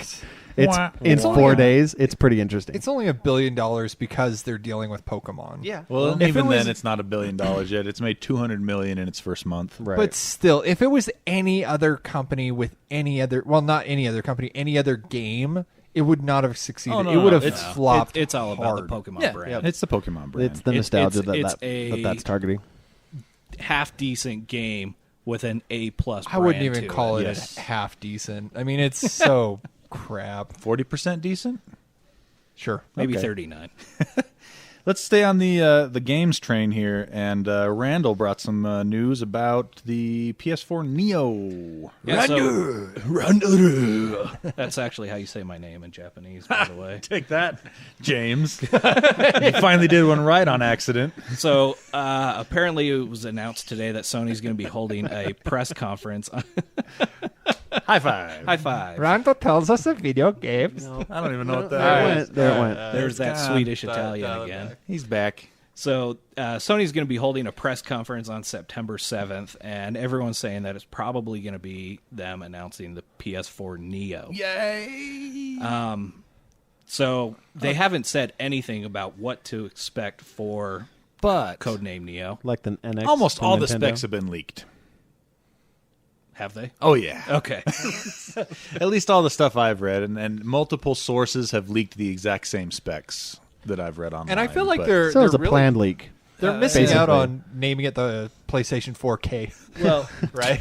It's in 4 days. It's pretty interesting. It's only $1 billion because they're dealing with Pokemon. Yeah. Well, If even it was- then, it's not $1 billion yet. It's made $200 million in its first month. Right. But still, if it was any other company with any other, well, not any other company, any other game, it would not have succeeded. Oh, no, it no, would have it's- flopped. It's all about the hard. Pokemon Yeah, brand. it's the Pokemon brand. it's the It's- nostalgia it's a- that's targeting. Half decent game with an A+ I wouldn't brand even to call it Yes. a half decent. I mean, it's so crap. 40% decent. Sure. Maybe Okay. 39. Let's stay on the games train here, and Randall brought some news about the PS4 Neo. Yeah, that's actually how you say my name in Japanese, by the way. Take that, James. You finally did one right on accident. So apparently it was announced today that Sony's going to be holding a press conference. High five. High five. Randall tells us the video games. I don't even know what There that it is. went. There it went. There's that gone. Swedish Italian again. He's back. So Sony's going to be holding a press conference on September 7th, and everyone's saying that it's probably going to be them announcing the PS4 Neo. Yay! So they haven't said anything about what to expect for But codename Neo. Like the NX. almost from all the Nintendo. specs have been leaked. Have they? Oh, yeah. Okay. At least all the stuff I've read, and multiple sources have leaked the exact same specs that I've read online. And I feel like but- they're So it was a really- planned leak. They're missing out basically. on naming it the PlayStation 4K. Well, Right?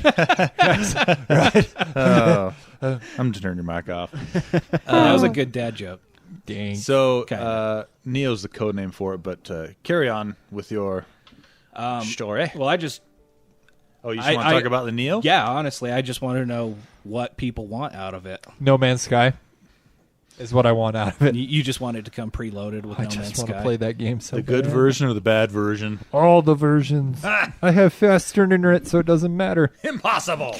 I'm just turning your mic off. that was a good dad joke. Dang. So, Kinda. Neo's the code name for it, but carry on with your story. Well, I just, Oh, you just I- want to talk I- about the Neo? yeah, honestly, I just want to know what people want out of it. No Man's Sky is what I want out of it. You just want it to come preloaded with I No just Man's want to Sky. play that game so The good bad. version or the bad version? All the versions. I have faster internet, so it doesn't matter. Impossible.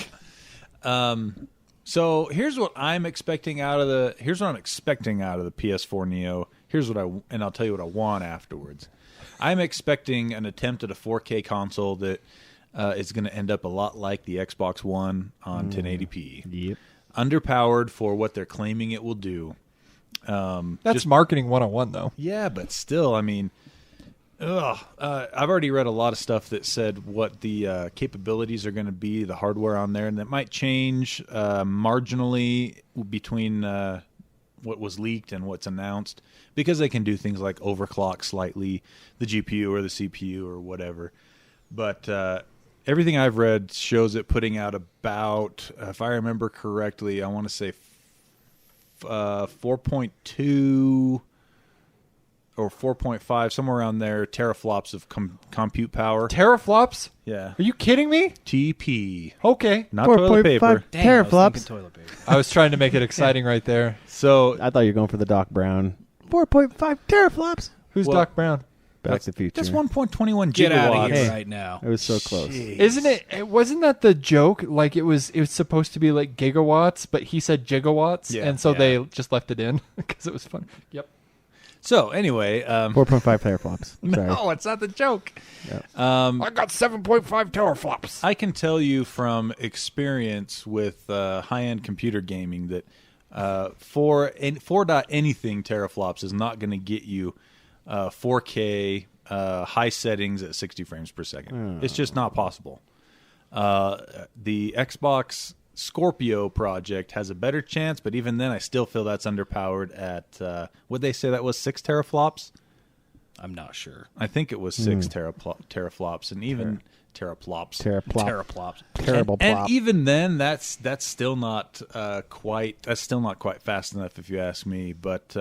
So here's what I'm expecting out of the. Here's what I'm expecting out of the PS4 Neo. Here's what and I'll tell you what I want afterwards. I'm expecting an attempt at a 4K console that is going to end up a lot like the Xbox One on 1080p. Yep. Underpowered for what they're claiming it will do. That's marketing 101, though. Yeah, but still, I mean, I've already read a lot of stuff that said what the capabilities are going to be, the hardware on there, and that might change marginally between what was leaked and what's announced, because they can do things like overclock slightly the GPU or the CPU or whatever. But everything I've read shows it putting out about, if I remember correctly, I want to say 4.2 or 4.5, somewhere around there, teraflops of compute power. Teraflops? Yeah. Are you kidding me? TP. Okay. Not toilet 4.5 paper. Dang, I was teraflops. thinking toilet paper. I was trying to make it exciting right there. So I thought you were going for the Doc Brown. 4.5 teraflops. Who's Well, Doc Brown? Back to the Future. that's 1.21 Get out of gigawatts. here Hey. right now. It was so close. Isn't it? Wasn't that the joke? Like it was supposed to be like gigawatts, but he said gigawatts, Yeah, and so yeah. they just left it in because it was fun. Yep. So anyway, 4.5 teraflops. Sorry. no, it's not the joke. I got 7.5 teraflops. I can tell you from experience with high-end computer gaming that 4 anything teraflops is not going to get you 4K high settings at 60 frames per second. It's just not possible. The Xbox Scorpio project has a better chance, but even then I still feel that's underpowered at, would they say that was 6 teraflops? I'm not sure. I think it was 6 teraflops, and even teraflops. Teraflop. Teraplops. Terrible And plop. even then, that's still not quite fast enough, if you ask me. But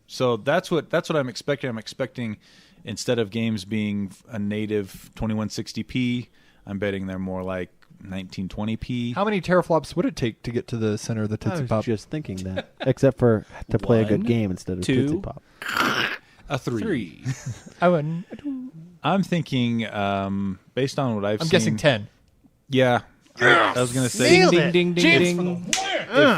so that's what I'm expecting. I'm expecting, instead of games being a native 2160p, I'm betting they're more like 1920p. How many teraflops would it take to get to the center of the I Tootsie was Pop? just thinking that. Except for to play a good 1, game instead of 2. Tootsie Pop. A 3. 3. Owen. I'm thinking, based on what I've I'm seen. guessing 10. Yeah. I was going to say, Ding, ding, ding, ding.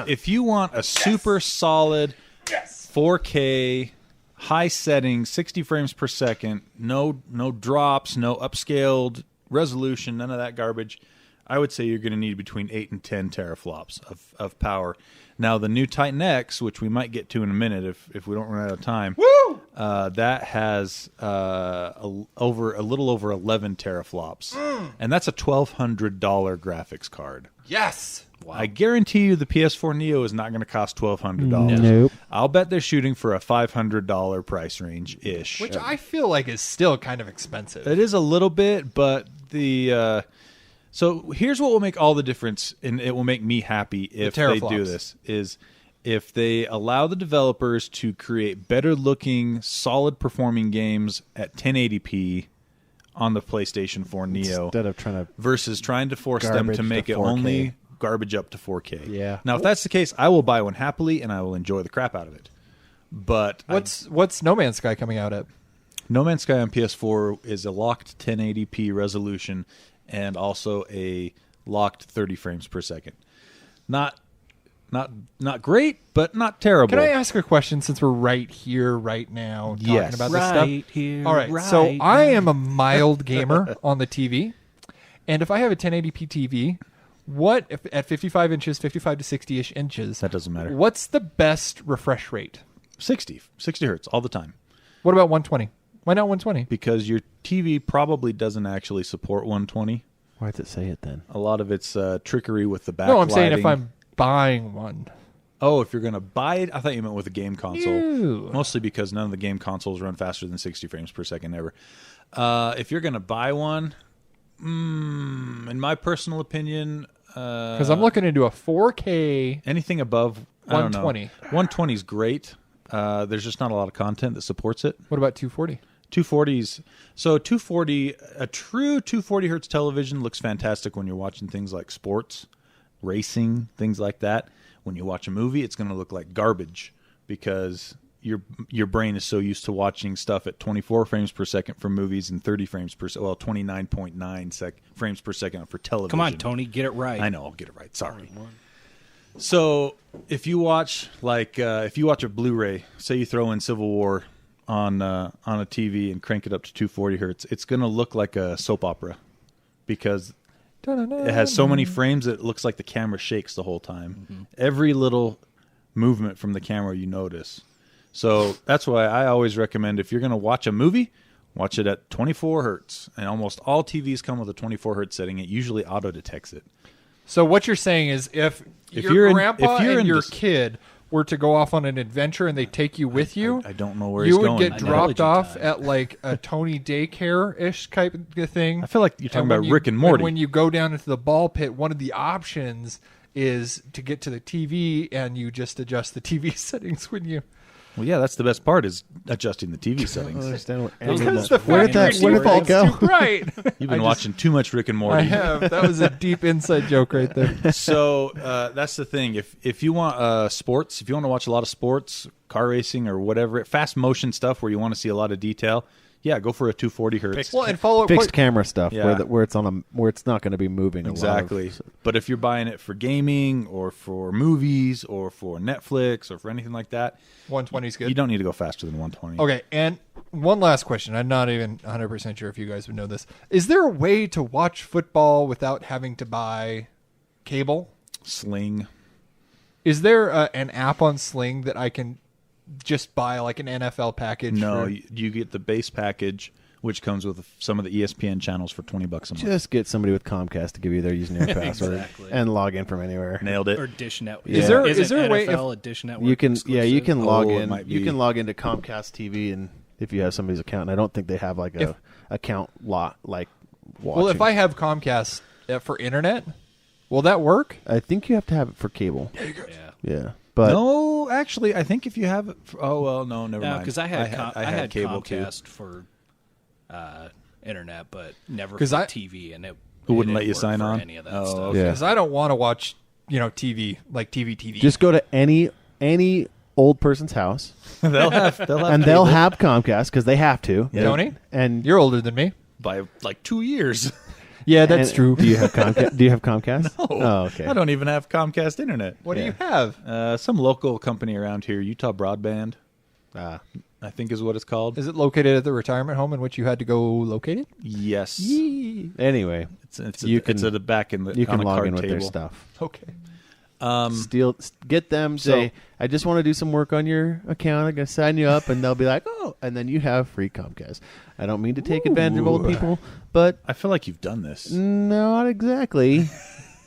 if you want a super solid 4K high settings, 60 frames per second, no drops, no upscaled resolution, none of that garbage, I would say you're going to need between 8 and 10 teraflops of power. Now, the new Titan X, which we might get to in a minute if we don't run out of time, that has a little over 11 teraflops, and that's a $1,200 graphics card. Yes. Wow. I guarantee you the PS4 Neo is not going to cost $1,200. Nope. I'll bet they're shooting for a $500 price range-ish. Which I feel like is still kind of expensive. It is a little bit, but the... So here's what will make all the difference, and it will make me happy if they do this, is if they allow the developers to create better-looking, solid-performing games at 1080p on the PlayStation 4 Neo Instead of trying to... versus trying to force them Garbage to make to it 4K. only garbage up to 4K. Yeah. Now, if that's the case, I will buy one happily, and I will enjoy the crap out of it. But What's No Man's Sky coming out at? No Man's Sky on PS4 is a locked 1080p resolution and also a locked 30 frames per second. Not great, but not terrible. Can I ask a question since we're right here, right now, talking Yes. about this stuff? Right here. All right. Right So I now. am a mild gamer on the TV, and if I have a 1080p TV, what if at 55 inches, 55 to 60-ish inches? That doesn't matter. What's the best refresh rate? 60 hertz all the time. What about 120? Why not 120? Because your TV probably doesn't actually support 120. Why does it say it then? A lot of it's trickery with the backlighting. No, I'm saying if I'm buying one. Oh, if you're going to buy it, I thought you meant with a game console. Ew. Mostly because none of the game consoles run faster than 60 frames per second ever. If you're going to buy one, in my personal opinion... Because I'm looking into a 4K. anything above 120. 120 is great. There's just not a lot of content that supports it. What about 240? 240s. So 240, a true 240 hertz television looks fantastic when you're watching things like sports, racing, things like that. When you watch a movie, it's going to look like garbage because your brain is so used to watching stuff at 24 frames per second for movies and 30 frames per second. Well, 29.9 frames per second for television. Come on, Tony, get it right. I know, I'll get it right. Sorry. So if you watch a Blu-ray, say you throw in Civil War on a TV and crank it up to 240 hertz, it's going to look like a soap opera because it has so many frames that it looks like the camera shakes the whole time. Mm-hmm. Every little movement from the camera you notice. So that's why I always recommend if you're going to watch a movie, watch it at 24 hertz. And almost all TVs come with a 24 hertz setting. It usually auto-detects it. So what you're saying is if your you're grandpa and in your this- kid were to go off on an adventure and they take you with you, I don't know where you he's would going. get I know. dropped off Time. at like a Tony daycare-ish type of thing. I feel like you're talking And when about you- Rick and Morty. when you go down into the ball pit, one of the options is to get to the TV and you just adjust the TV settings when you... Well, yeah, that's the best part is adjusting the TV I don't settings. understand what Those any are of Because the the Where did factory that default's go? too bright. You've been watching too much Rick and I Morty. have. That was a deep inside joke right there. So that's the thing. If you want sports, if you want to watch a lot of sports, car racing or whatever, fast motion stuff where you want to see a lot of detail, yeah, go for a 240 hertz. Well, and follow fixed camera stuff Yeah. where it's where it's not going to be moving Exactly. a lot of, But if you're buying it for gaming or for movies or for Netflix or for anything like that, 120 is good. you don't need to go faster than 120. Okay, and one last question. I'm not even 100% sure if you guys would know this. Is there a way to watch football without having to buy cable? Sling. Is there an app on Sling that I can just buy like an NFL package? No, for- you get the base package, which comes with some of the ESPN channels for $20 a month. just get somebody with Comcast to give you their username and password Exactly. and log in from anywhere. Nailed it. Or Dish Network. Is there- is there a way NFL a Dish Network? You can you exclusive? can log Oh, it in. might You be. can log into Comcast TV and if you have somebody's account. And I don't think they have like a account lot like watching. Well, if I have Comcast for internet, will that work? I think you have to have it for cable. Yeah. Yeah. But No, actually, I think if you have it, no, never No, mind. because I had cable too. Comcast for internet, but never 'Cause for I- TV, and it wouldn't didn't let you work sign for on? any of that Oh, stuff. okay. Yeah. Because I don't want to watch, TV, like TV. just go to any old person's house they'll have and they'll have Comcast because they have to. Yeah. Tony, And you're older than me. by like 2 years. Yeah, that's and- true. Do you have Comcast? Do you have Comcast? Oh, Oh, okay. I don't even have Comcast internet. What Yeah. do you have? Some local company around here, Utah Broadband, Ah. I think is what it's called. Is it located at the retirement home in which you had to go locate it? Yes. Anyway, It's You can- it's at the back in the You on can the log card in with table. their stuff. Okay. Get them. Say, I just want to do some work on your account. I'm gonna sign you up, and they'll be like, oh, and then you have free Comcast. I don't mean to take advantage of old people, but I feel like you've done this. not exactly.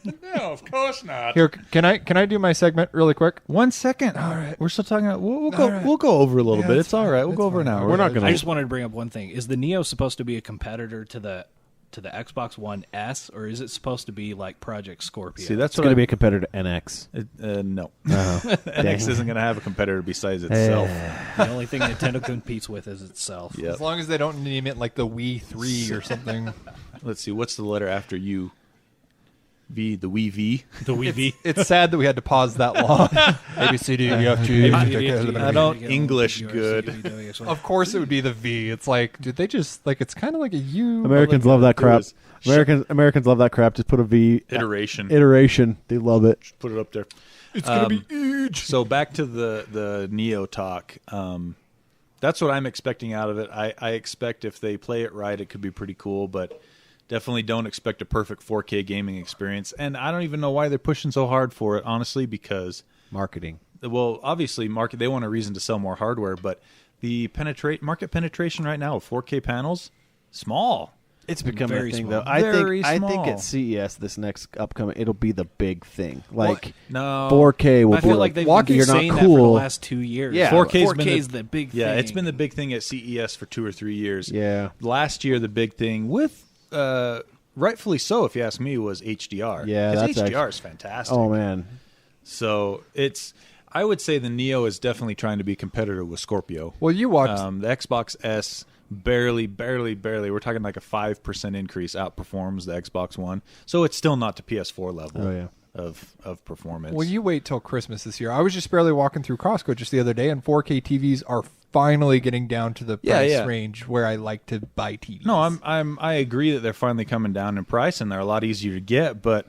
No, of course not. Here, can I do my segment really quick? 1 second. All right, we're still talking. We'll go. right. We'll go over a little Yeah, bit. that's It's all right. We'll fine. go over an That's hour. fine. We're not gonna. I just wanted to bring up one thing. Is the Neo supposed to be a competitor to the Xbox One S, or is it supposed to be like Project Scorpio? See, that's It's what going to be a competitor to NX. no. Oh, NX isn't going to have a competitor besides itself. the only thing Nintendo competes with is itself. Yep. As long as they don't name it like the Wii 3 or something. Let's see. What's the letter after U? V. The Wii V. The Wii V. It's sad that we had to pause that long. A, B, C, D, E, F, G. I don't English good. Of course it would be the V. It's like, did they just, like, it's kind of like a U. Americans All love they that gotta do crap. is Americans love that crap. Just put a V. Iteration. Iteration. They love it. Put it up there. It's going to be huge. So back to the Neo talk. That's what I'm expecting out of it. I expect if they play it right, it could be pretty cool, but definitely don't expect a perfect 4K gaming experience. And I don't even know why they're pushing so hard for it, honestly, because Marketing. well, obviously, they want a reason to sell more hardware, but the market penetration right now of 4K panels, small. It's becoming Very a thing, small. though. I Very think small. at CES this next upcoming, it'll be the big thing. Like No, 4K will I be feel like they've walking. been You're not saying that for the cool. last 2 years. Yeah. 4K's 4K been is the big thing. Yeah, it's been the big thing at CES for 2 or 3 years. Yeah. Last year, the big thing with rightfully so, if you ask me, was HDR. Yeah, 'Cause that's HDR is fantastic. Oh man, So I would say the Neo is definitely trying to be competitive with Scorpio. Well, you watched. The Xbox S barely. We're talking like a 5% increase outperforms the Xbox One. So it's still not to PS4 level. Oh, yeah. Of performance. Well, you wait till Christmas this year. I was just barely walking through Costco just the other day, and 4K TVs are finally getting down to the price range where I like to buy TVs. No, I agree that they're finally coming down in price and they're a lot easier to get, but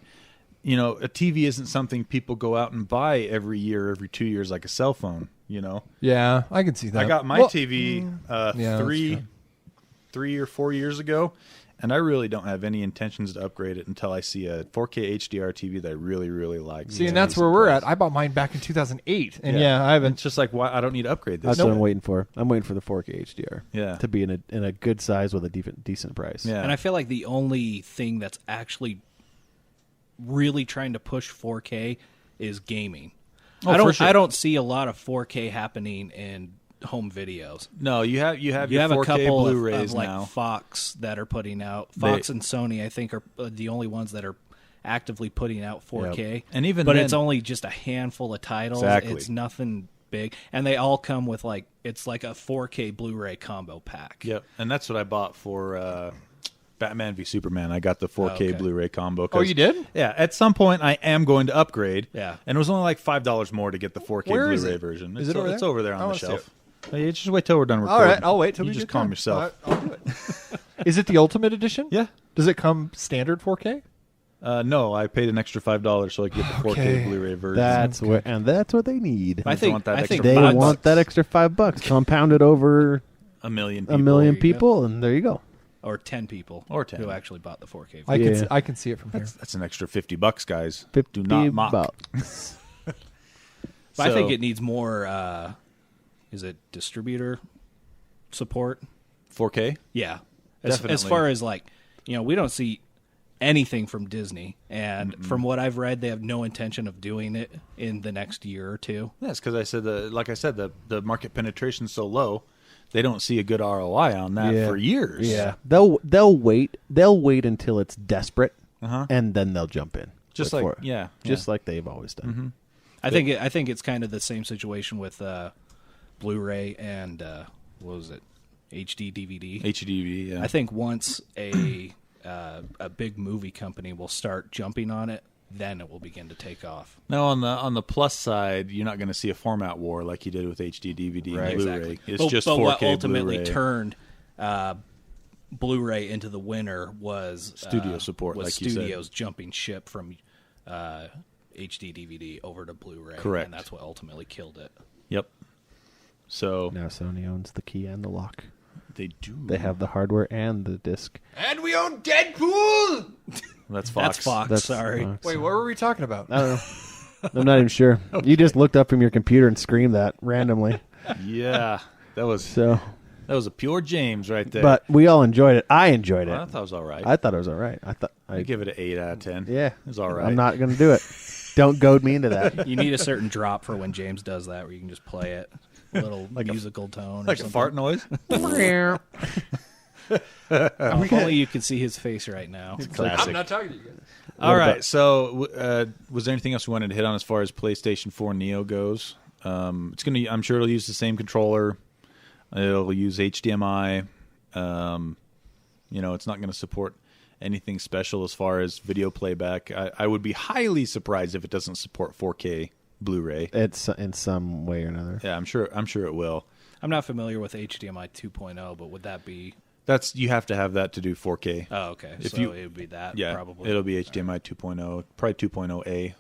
you know, a TV isn't something people go out and buy every year, every 2 years like a cell phone, you know. Yeah, I can see that. I got my TV yeah, that's true. 3 or 4 years ago, and I really don't have any intentions to upgrade it until I see a 4K HDR TV that I really, really like. See, and that's where we're at. I bought mine back in 2008, and yeah, I haven't. It's just like, why I don't need to upgrade this. that's what I'm waiting for. I'm waiting for the 4K HDR. Yeah. To be in a good size with a decent price. Yeah. And I feel like the only thing that's actually really trying to push 4K is gaming. Oh, for sure. I don't see a lot of 4K happening in home videos. No, you have your You have 4K a couple Blu-rays of like now. Fox that are putting out. Fox and Sony, I think, are the only ones that are actively putting out 4K. And even but then- it's only just a handful of titles. Exactly. It's nothing big, and they all come with it's like a 4K Blu-ray combo pack. Yep, and that's what I bought for Batman v Superman. I got the 4K Okay. Blu-ray combo. Oh, you did? Yeah, at some point I am going to upgrade. Yeah. And it was only like $5 more to get the 4K Where is Blu-ray it? version. Is It's it over there? It's over there I on the wanna see shelf. Hey, just wait till we're done All recording. right, I'll wait till you we just get calm done. yourself. I'll do it. Is it the Ultimate Edition? Yeah. Does it come standard 4K? No, I paid an extra $5 so I could get the 4K Okay. Blu-ray version. That's what they need. I think want that I think extra They $5. want that extra $5 compounded over a million a million There you go. people, and there you go. or 10 people Or 10. who actually bought the 4K. I can see it from here. That's an extra $50, guys. 50 Do not mock. bucks. But I think So- it needs more. Is it distributor support? 4K? Yeah, as Definitely. far as we don't see anything from Disney, and from what I've read, they have no intention of doing it in the next year or two. Yes, because I said the market penetration's so low, they don't see a good ROI on that Yeah. for years. Yeah, they'll wait. They'll wait until it's desperate, Uh-huh. and then they'll jump in. Just with like 4K. yeah, just like they've always done. I think it's kind of the same situation with Blu-ray and what was it, HD DVD. HDV. Yeah. I think once a big movie company will start jumping on it, then it will begin to take off. Now on the plus side, you're not going to see a format war like you did with HD DVD and Blu-ray. Exactly. It's just but 4K what ultimately Blu-ray. turned Blu-ray into the winner was Studio support, was like you said. studios jumping ship from HD DVD over to Blu-ray. Correct. And that's what ultimately killed it. Yep. So Now Sony owns the key and the lock. they do. They have the hardware and the disc. And we own Deadpool! That's Fox. That's Fox. That's sorry. Fox. Wait, what were we talking about? I don't know. I'm not even sure. You just looked up from your computer and screamed that randomly. Yeah, that was a pure James right there. But we all enjoyed it. I enjoyed it. I thought it was all right. I thought it was all right. I give it an 8 out of 10. Yeah, it was all right. I'm not going to do it. Don't goad me into that. You need a certain drop for when James does that, where you can just play it, a little musical tone, like or a fart noise. If only you could see his face right now. Classic. I'm not talking to you guys. All right. So, was there anything else we wanted to hit on as far as PlayStation 4 Neo goes? It's gonna. I'm sure it'll use the same controller. It'll use HDMI. It's not going to support anything special as far as video playback. I would be highly surprised if it doesn't support 4K Blu-ray. It's in some way or another. Yeah, I'm sure it will. I'm not familiar with HDMI 2.0, but would that be? You have to have that to do 4K. Oh, okay. If So it would be that. Yeah, probably. it'll be HDMI 2.0, probably 2.0A.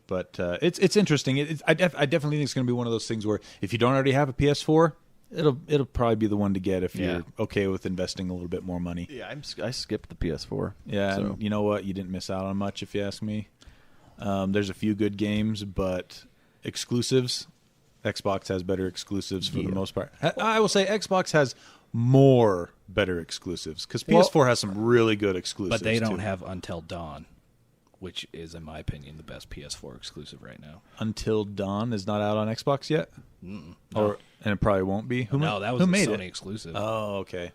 But it's interesting. I definitely think it's going to be one of those things where if you don't already have a PS4, it'll probably be the one to get if you're okay with investing a little bit more money. Yeah, I skipped the PS4. Yeah, so. and you know what? You didn't miss out on much, if you ask me. There's a few good games, but exclusives, Xbox has better exclusives for the most part. I will say Xbox has more better exclusives because PS4 has some really good exclusives. But they don't too. have Until Dawn, which is, in my opinion, the best PS4 exclusive right now. Until Dawn is not out on Xbox yet? No. And it probably won't be? No, that was who a made Sony it? exclusive. Oh, okay.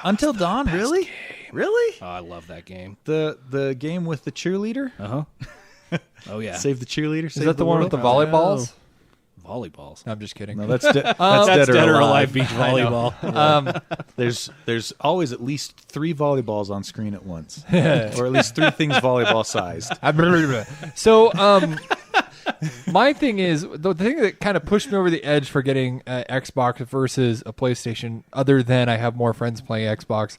Until Dawn, really? Really? Oh, I love that game. The game with the cheerleader? Uh-huh. Oh, yeah. Save the cheerleader? Is that the one with the volleyballs? Volleyballs. No, I'm just kidding. No, that's dead or alive beach volleyball. There's always at least 3 volleyballs on screen at once, or at least 3 things volleyball sized. So, my thing is, the thing that kind of pushed me over the edge for getting Xbox versus a PlayStation, other than I have more friends playing Xbox,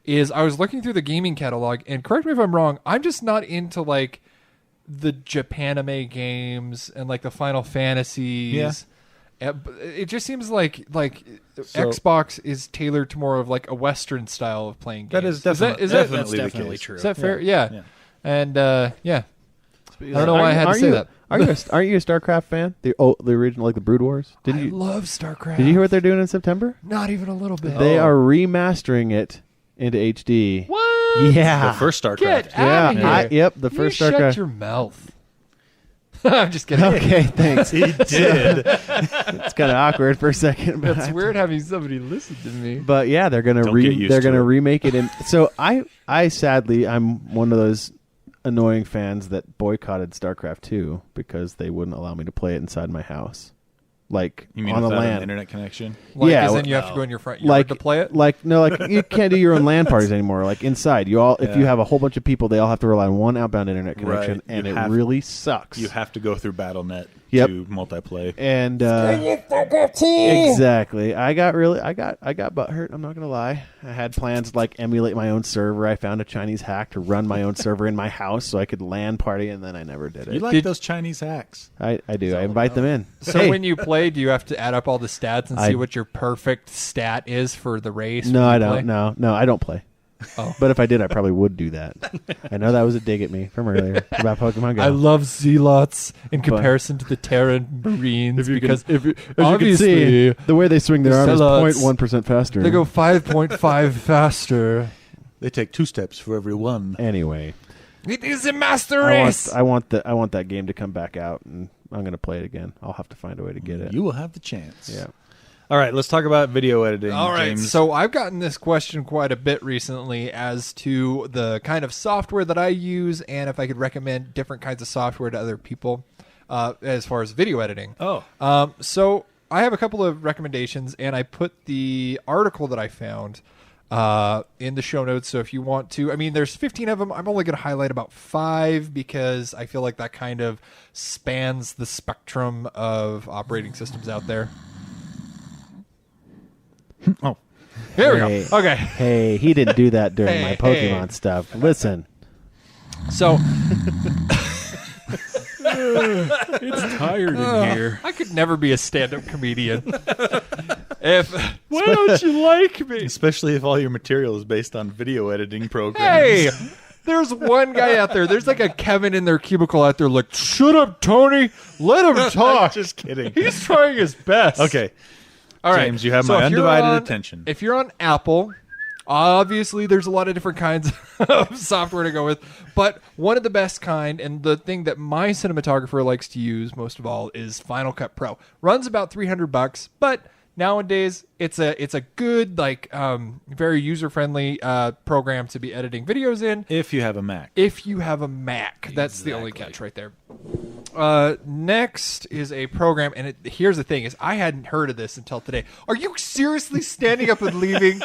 is I was looking through the gaming catalog, and correct me if I'm wrong, I'm just not into like the Japanime games and like the Final Fantasies. Yeah. It just seems like Xbox is tailored to more of like a Western style of playing games. That is That's definitely definitely true. Is that fair? Yeah. And yeah. I don't know why I had to say that. Aren't you a StarCraft fan? The original, like the Brood Wars. I love StarCraft. Did you hear what they're doing in September? Not even a little bit. They are remastering it into HD. What? Yeah, The first StarCraft. Get out of here. Yep, the first you StarCraft. Shut your mouth. I'm just kidding. Okay, thanks. He did. It's kind of awkward for a second. But It's weird having somebody listen to me. But yeah, they're gonna Don't get used to it. remake it. So I sadly I'm one of those annoying fans that boycotted StarCraft 2 because they wouldn't allow me to play it inside my house, like You mean on a without an LAN. internet connection? Like, Yeah, as in well, you have to go in your front yard Like to play it? Like you can't do your own LAN parties anymore. Like inside, if you have a whole bunch of people, they all have to rely on one outbound internet connection, Right. and You it have- really sucks. You have to go through BattleNet Yep. to multiplay. And exactly, I got butthurt. I'm not gonna lie. I had plans to like emulate my own server. I found a Chinese hack to run my own server in my house so I could LAN party, and then I never did it. You like those Chinese hacks? I do. I invite them in. So Hey. when you play, do you have to add up all the stats and I- see what your perfect stat is for the race? No, when I you don't. play? No, I don't play. Oh. But if I did, I probably would do that. I know that was a dig at me from earlier about Pokemon Go. I love Zealots in comparison to the Terran Marines because as you obviously can see, the way they swing their arm is Zealots, 0.1% faster. they go 5.5 faster. They take 2 steps for every one. Anyway, It is a master race. I want that game to come back out, and I'm going to play it again. I'll have to find a way to get it. You will have the chance. Yeah. All right, let's talk about video editing. All right, James. so I've gotten this question quite a bit recently as to the kind of software that I use and if I could recommend different kinds of software to other people as far as video editing. So I have a couple of recommendations, and I put the article that I found in the show notes. So if you want to, I mean, there's 15 of them. I'm only going to highlight about 5 because I feel like that kind of spans the spectrum of operating systems out there. Oh, Here we Hey. go. Okay. Hey, he didn't do that during my Hey, Pokemon hey. stuff. Listen. So It's tired in here. I could never be a stand-up comedian. Why don't you like me? Especially if all your material is based on video editing programs. Hey, there's one guy out there. There's like a Kevin in their cubicle out there like, shut up, Tony. Let him talk. Just kidding. He's trying his best. Okay. All right. James, you have So my if you're undivided on- attention. If you're on Apple, obviously there's a lot of different kinds of software to go with. But one of the best kind, and the thing that my cinematographer likes to use most of all, is Final Cut Pro. Runs about $300, but nowadays it's a good, like, very user-friendly program to be editing videos in. If you have a Mac. If you have a Mac. That's the only catch right there. Next is a program, and here's the thing, is I hadn't heard of this until today. Are you seriously standing up and leaving,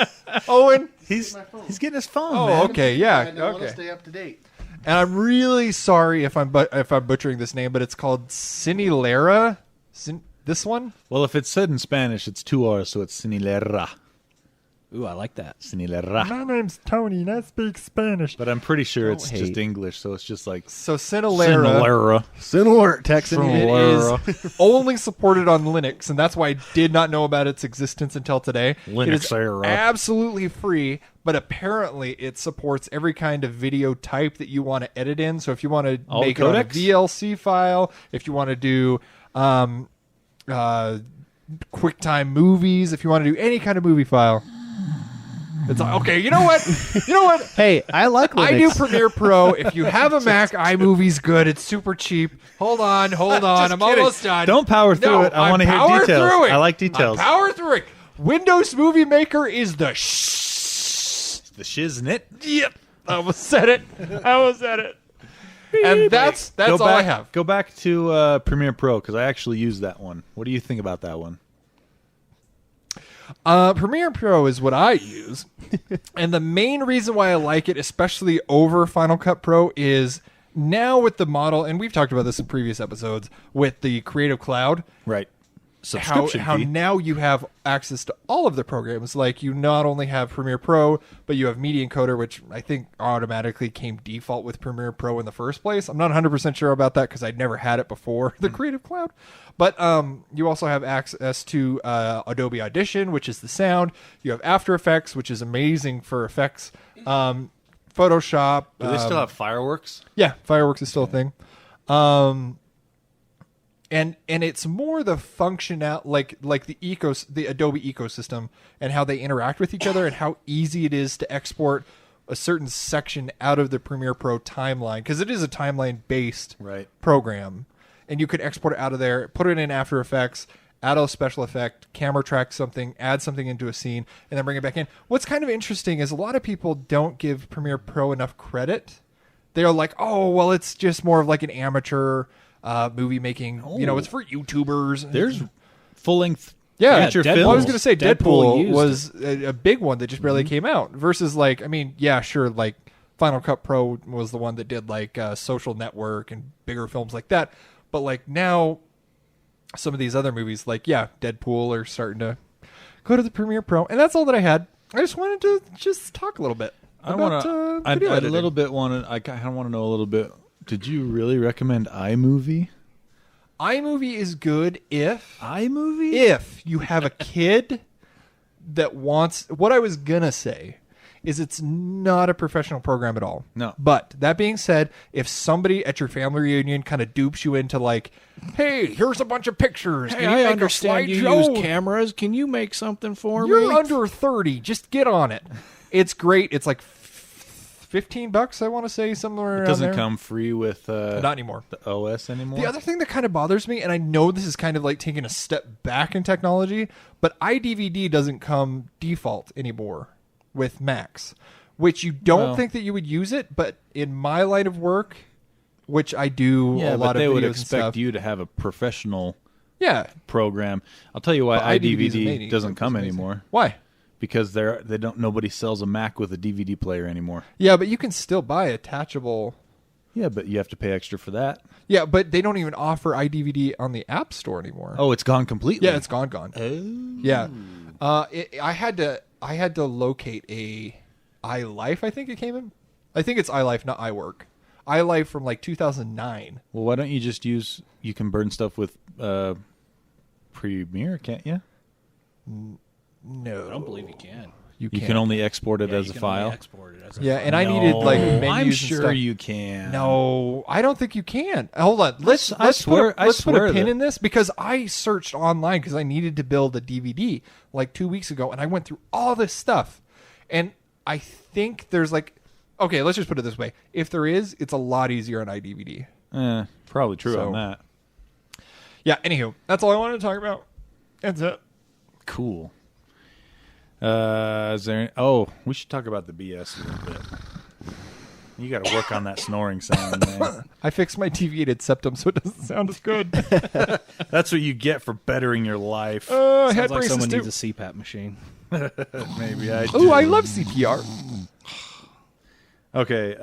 Owen? He's getting his phone, Oh, man. okay, yeah, I want to okay. stay up to date. And I'm really sorry if I'm butchering this name, but it's called Cinelerra. This one? Well, if it's said in Spanish, it's 2 R's, so it's Cinelerra. Ooh, I like that. Cinelerra. My name's Tony, and I speak Spanish. But I'm pretty sure Don't it's hate. just English, so it's just like So Cinelerra. Cinelerra. Texan. It is only supported on Linux, and that's why I did not know about its existence until today. It is Linuxera. absolutely free, but apparently it supports every kind of video type that you want to edit in. So if you want to All make it on a codecs? VLC file, if you want to do QuickTime movies, if you want to do any kind of movie file, it's okay. You know what? Hey, I like Linux. I do Premiere Pro. If you have a Mac, iMovie's good. It's super cheap. Hold on. I'm almost done. Don't power through it. I want to hear power details. through it. I like details. Power through it. Windows Movie Maker is the The shiznit. Yep. I almost said it. And that's all I have. Go back to Premiere Pro, because I actually use that one. What do you think about that one? Premiere Pro is what I use. And the main reason why I like it, especially over Final Cut Pro, is now with the model, and we've talked about this in previous episodes, with the Creative Cloud, Right. Subscription how fee. now you have access to all of the programs. Like, you not only have Premiere Pro, but you have Media Encoder, which I think automatically came default with Premiere Pro in the first place. I'm not 100% sure about that because I'd never had it before the Creative Cloud. But you also have access to Adobe Audition, which is the sound. You have After Effects, which is amazing for effects. Photoshop. Do they still have Fireworks? Yeah, Fireworks is still a thing. And it's more the functional, like the Adobe ecosystem and how they interact with each other and how easy it is to export a certain section out of the Premiere Pro timeline, because it is a timeline based program, and you could export it out of there, put it in After Effects, add a special effect, camera track something, add something into a scene, and then bring it back in. What's kind of interesting is a lot of people don't give Premiere Pro enough credit. They're like, oh, well, it's just more of like an amateur movie making. You know, it's for YouTubers. There's full-length Deadpool. feature films. I was going to say Deadpool Deadpool used was a big one that just barely came out. Versus, like, I mean, yeah, sure, like Final Cut Pro was the one that did like Social Network and bigger films like that. But like now, some of these other movies, like Deadpool, are starting to go to the Premiere Pro, and that's all that I had. I just wanted to just talk a little bit about video I a editing. little bit I kind of want to know a little bit. Did you really recommend iMovie? iMovie is good if you have a kid that wants. What I was gonna say is it's not a professional program at all. No. But that being said, if somebody at your family reunion kind of dupes you into like, hey, here's a bunch of pictures. Hey, Can you I make understand a you slideshow? use cameras. Can you make something for You're me? under 30. Just get on it. It's great. It's like $15, I want to say, somewhere around It doesn't there. come free with Not anymore. the OS anymore. The other thing that kind of bothers me, and I know this is kind of like taking a step back in technology, but iDVD doesn't come default anymore with Macs, which you don't think that you would use it, but in my line of work, which I do yeah, a but lot they of would videos and expect stuff. you to have a professional Yeah. program. I'll tell you why But iDVD is iDVD amazing. doesn't It's come amazing. anymore. Why? Because nobody sells a Mac with a DVD player anymore. Yeah, but you can still buy attachable. Yeah, but you have to pay extra for that. Yeah, but they don't even offer iDVD on the App Store anymore. Oh, it's gone completely. Yeah, it's gone. Oh. Yeah, I had to locate a iLife. I think it came in. I think it's iLife, not iWork. iLife from like 2009. Well, why don't you just you can burn stuff with Premiere, can't you? No. I don't believe you can. You can only export it Yeah, as you a can file. only export it as a Yeah, file. and I needed like menus I'm and sure stuff. you can. No, I don't think you can. Hold on. Let's I swear put a pin that- in this because I searched online because I needed to build a DVD like 2 weeks ago, and I went through all this stuff, and I think there's like, okay, let's just put it this way: if there is, it's a lot easier on iDVD. Probably true So- on that. Yeah. Anywho, that's all I wanted to talk about. That's it. Cool. Is there? We should talk about the BS a little bit. You got to work on that snoring sound, man. I fixed my deviated septum so it doesn't sound as good. That's what you get for bettering your life. Head Sounds like braces someone too. needs a CPAP machine. Maybe I. Oh, I love CPR. Okay.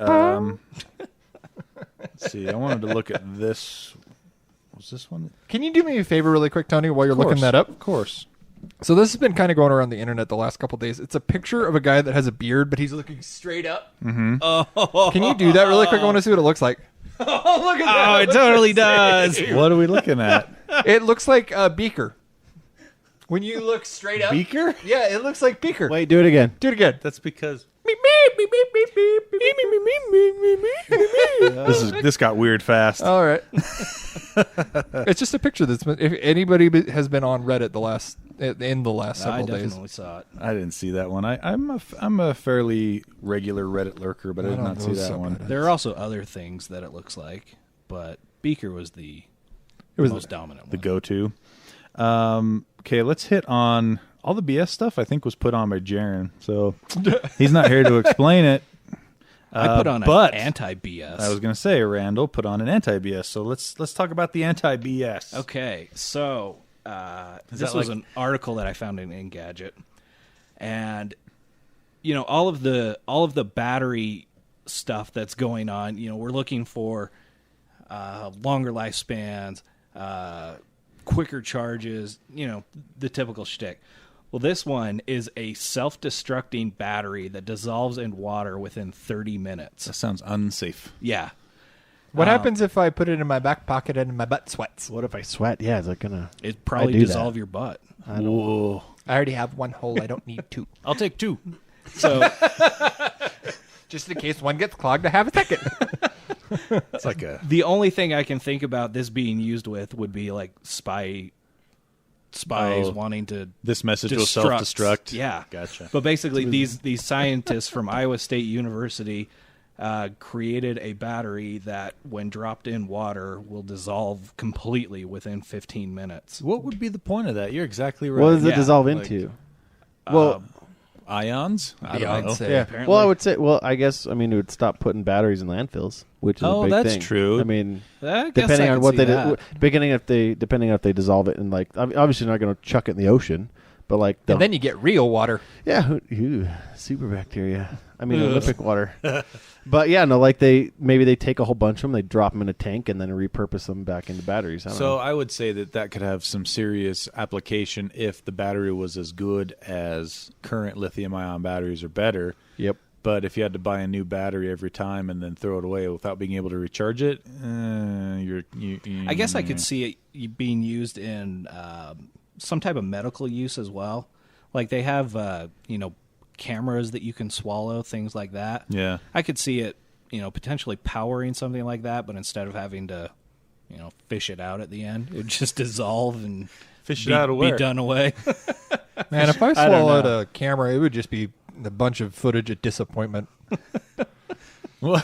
Let's see. I wanted to look at this. Was this one? Can you do me a favor really quick, Tony, while you're looking that up? Of course. So this has been kind of going around the internet the last couple days. It's a picture of a guy that has a beard, but he's looking straight up. Mm-hmm. Oh, can you do that really quick? I want to see what it looks like. Oh, look at that! Oh, it totally does. What are we looking at? It looks like a beaker. When you look straight up. Beaker? Yeah, it looks like beaker. Wait, do it again. Do it again. That's because Beep, beep, beep, beep, beep, beep, beep, beep, beep, beep, beep, beep, beep. this got weird fast. All right. It's just a picture that's been, if anybody has been on Reddit in the last I several days. definitely saw it. I didn't see that one. I'm a fairly regular Reddit lurker, but I did don't not know see that so one. bad. There are also other things that it looks like, but Beaker was the most dominant The one. go-to. Okay, let's hit on all the BS stuff. I think was put on by Jarron, so he's not here to explain it. I put on but an anti-BS. I was going to say Randall put on an anti-BS. So let's talk about the anti-BS. Okay, so this that was like- an article that I found in Gadget, and all of the battery stuff that's going on. We're looking for longer lifespans, quicker charges. The typical shtick. Well, this one is a self-destructing battery that dissolves in water within 30 minutes. That sounds unsafe. Yeah. What happens if I put it in my back pocket and my butt sweats? What if I sweat? Yeah, is it gonna? It probably do that. dissolve your butt. Whoa. I already have one hole. I don't need two. I'll take 2. So Just in case one gets clogged, I have a second. It's like a the only thing I can think about this being used with would be like spies wanting to this message will destruct. self-destruct. Yeah, Gotcha. But basically, these scientists from Iowa State University created a battery that, when dropped in water, will dissolve completely within 15 minutes. What would be the point of that? You're exactly right. What does it Yeah, dissolve like, into? Well, Ions? I don't know. Beyonce. yeah. apparently. Well, I would say. Well, I guess. I mean, it would stop putting batteries in landfills, which is a Oh, big that's thing. true. I mean, I guess depending I on could what see they that. depending if they dissolve it in, like, obviously not going to chuck it in the ocean, but like And then you get real water. yeah, super bacteria. I mean, Olympic water. But yeah, no, like maybe they take a whole bunch of them, they drop them in a tank, and then repurpose them back into batteries. I don't So know. I would say that could have some serious application if the battery was as good as current lithium-ion batteries or better. Yep. But if you had to buy a new battery every time and then throw it away without being able to recharge it, I guess I could see it being used in some type of medical use as well. Like they have, cameras that you can swallow, things like that. Yeah. I could see it, potentially powering something like that, but instead of having to, fish it out at the end, it would just dissolve and Fish it out of be where? done away. Man, if I don't swallowed know. a camera, it would just be a bunch of footage of disappointment. What?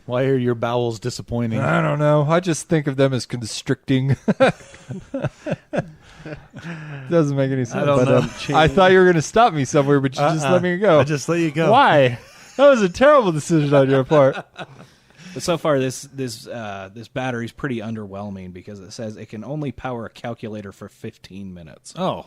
Why are your bowels disappointing? I don't know. I just think of them as constricting. Doesn't make any sense. don't know. I thought you were going to stop me somewhere, but you just let me go. I just let you go. Why? That was a terrible decision on your part. But so far, this battery is pretty underwhelming because it says it can only power a calculator for 15 minutes. Oh.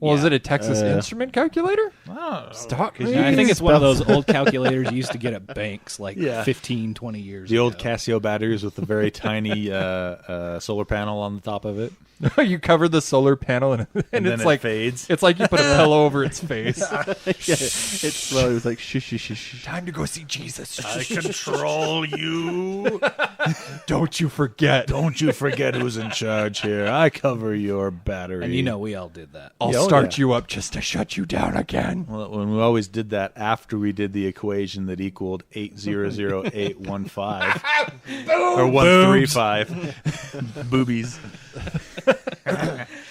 Well, is Yeah. it a Texas Instrument calculator? Oh. Stop you me. I think it's one of those old calculators you used to get at banks like Yeah. 15, 20 years The ago. old Casio batteries with the very tiny solar panel on the top of it. You cover the solar panel and And then it's it like fades. It's like you put a pillow over its face. It's slow. It was like shh, shh, shh, shh. Time to go see Jesus. I control you. Don't you forget. Don't you forget who's in charge here. I cover your battery. And we all did that. I'll start you up just to shut you down again. Well, when we always did that after we did the equation that equaled 8000815 or 135 boobies.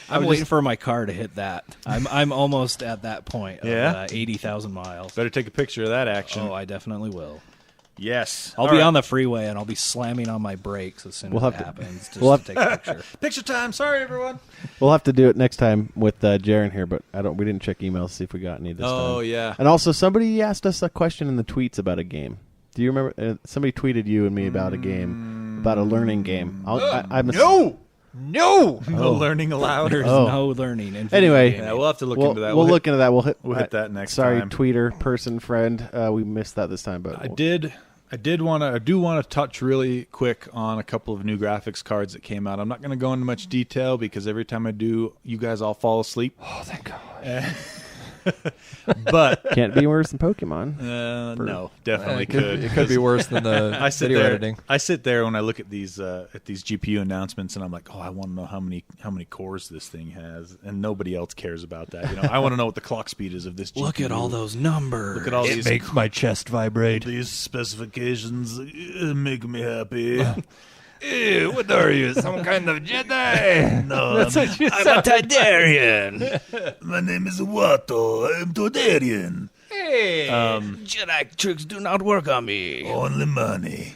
I'm waiting for my car to hit that. I'm almost at that point of Yeah? 80,000 miles. Better take a picture of that action. Oh, I definitely will. Yes. I'll be on the freeway and I'll be slamming on my brakes as soon as it happens just to take a picture. Picture time. Sorry, everyone. We'll have to do it next time with Jarron here, but we didn't check emails to see if we got any this time. Oh, yeah. And also, somebody asked us a question in the tweets about a game. Do you remember? Somebody tweeted you and me about a game, about a learning game. No! No learning allowed. There's no learning. In Anyway. video Yeah, we'll have to look into that. We'll look into that. We'll hit that next sorry, time. tweeter, person, friend. We missed that this time, but I do want to touch really quick on a couple of new graphics cards that came out. I'm not going to go into much detail because every time I do, you guys all fall asleep. Oh, thank God. But can't be worse than Pokemon. No, definitely could. It could be worse than the video editing. I sit there when I look at these GPU announcements, and I'm like, oh, I want to know how many cores this thing has, and nobody else cares about that. I want to know what the clock speed is of this GPU. Look at all those numbers. Look at all It these. makes my chest vibrate. These specifications make me happy. Ew, what are you, some kind of Jedi? No, That's what you I'm a Tidarian. my name is Watto. I'm Todarian. Hey. Jedi tricks do not work on me. Only money.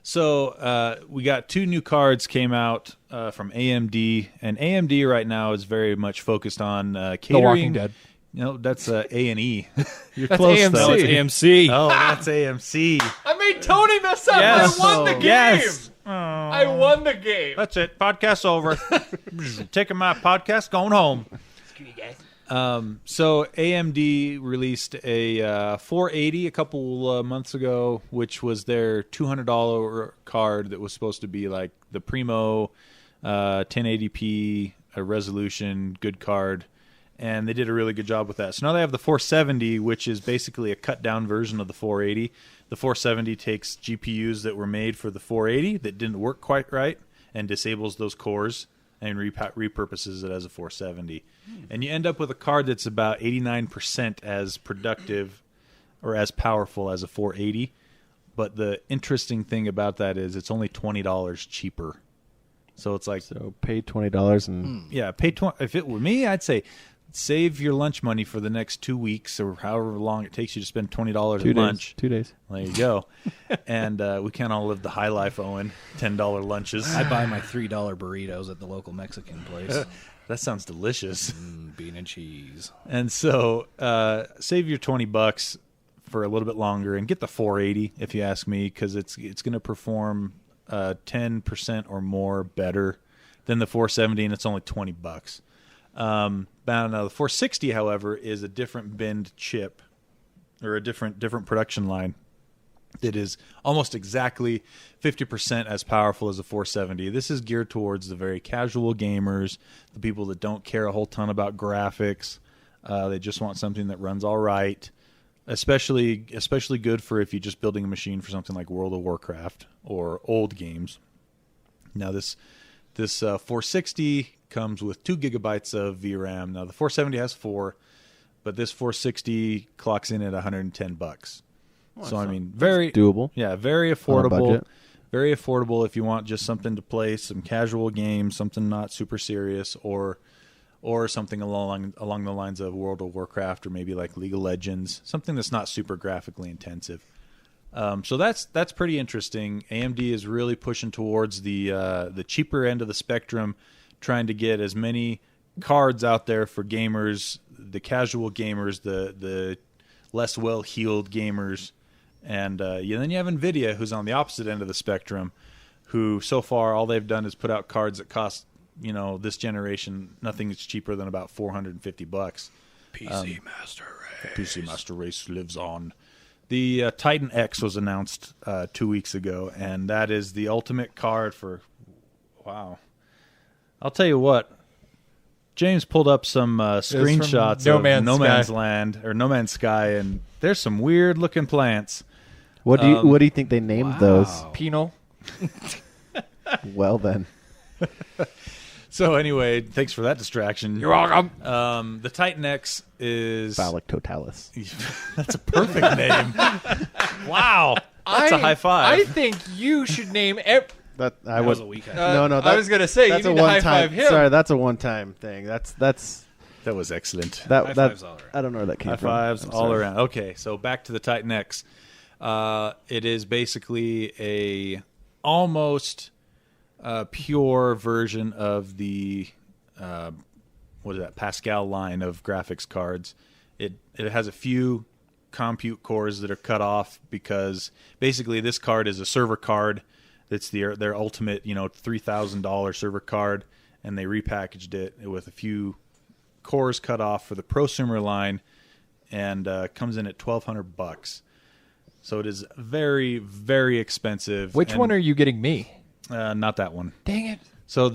So we got 2 new cards came out from AMD, and AMD right now is very much focused on catering. The Walking Dead. No, that's A&E. You're That's close AMC. though. No, it's AMC. Oh, that's AMC. I made Tony mess up. Yes. I won the game. Yes. I won the game. That's it. Podcast's over. Taking my podcast, going home. So AMD released a 480 a couple months ago, which was their $200 card that was supposed to be like the primo 1080p resolution good card. And they did a really good job with that. So now they have the 470, which is basically a cut-down version of the 480. The 470 takes GPUs that were made for the 480 that didn't work quite right and disables those cores and repurposes it as a 470. And you end up with a card that's about 89% as productive or as powerful as a 480. But the interesting thing about that is it's only $20 cheaper. So it's like... So pay $20 and... Yeah, pay $20. If it were me, I'd say... Save your lunch money for the next 2 weeks or however long it takes you to spend $20 at lunch. 2 days. There you go. And we can't all live the high life, Owen. $10 lunches. I buy my $3 burritos at the local Mexican place. That sounds delicious. Bean and cheese. And so save your $20 for a little bit longer and get the 480 if you ask me, because it's going to perform 10% or more better than the 470, and it's only $20. Now the 460, however, is a different bend chip or a different production line that is almost exactly 50% as powerful as a 470. This is geared towards the very casual gamers, the people that don't care a whole ton about graphics. They just want something that runs all right. Especially good for if you're just building a machine for something like World of Warcraft or old games. Now this 460 comes with 2 gigabytes of VRAM. Now the 470 has 4, but this 460 clocks in at $110. So I mean, very doable. Yeah, very affordable. Very affordable if you want just something to play some casual games, something not super serious, or something along the lines of World of Warcraft or maybe like League of Legends, something that's not super graphically intensive. So that's pretty interesting. AMD is really pushing towards the cheaper end of the spectrum, trying to get as many cards out there for gamers, the casual gamers, the less well-heeled gamers, and then you have NVIDIA, who's on the opposite end of the spectrum, who so far all they've done is put out cards that cost, this generation, nothing is cheaper than about $450. PC Master Race. PC Master Race lives on. The Titan X was announced 2 weeks ago, and that is the ultimate card for... Wow. I'll tell you what. James pulled up some screenshots No of Man's No Man's Sky. Land, or No Man's Sky, and there's some weird-looking plants. What do you think they named those? Penal. Well then. So anyway, thanks for that distraction. You're welcome. The Titan X is Phallic totalis. That's a perfect name. Wow, that's a high five. I think you should name. That was a weekend. No, I was gonna say that's you a need to high one-time. five him. Sorry, that's a one-time thing. That was excellent. High fives all around. I don't know where that came High from. fives I'm all sorry. around. Okay, so back to the Titan X. It is basically a almost pure version of the what is that Pascal line of graphics cards. It has a few compute cores that are cut off because basically this card is a server card. That's their ultimate, $3,000 server card, and they repackaged it with a few cores cut off for the prosumer line, and comes in at $1,200. So it is very, very expensive. Which one are you getting me? Not that one. Dang it! So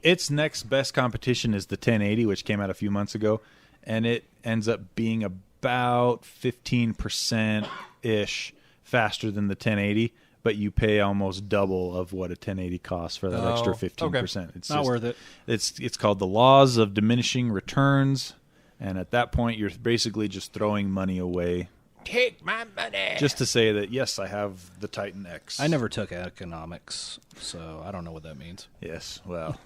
its next best competition is the 1080, which came out a few months ago, and it ends up being about 15% ish faster than the 1080. But you pay almost double of what a 1080 costs for that extra 15%. Okay. It's Not worth it. It's called the laws of diminishing returns, and at that point, you're basically just throwing money away. Take my money. Just to say that yes, I have the Titan X. I never took economics, so I don't know what that means. Yes, well,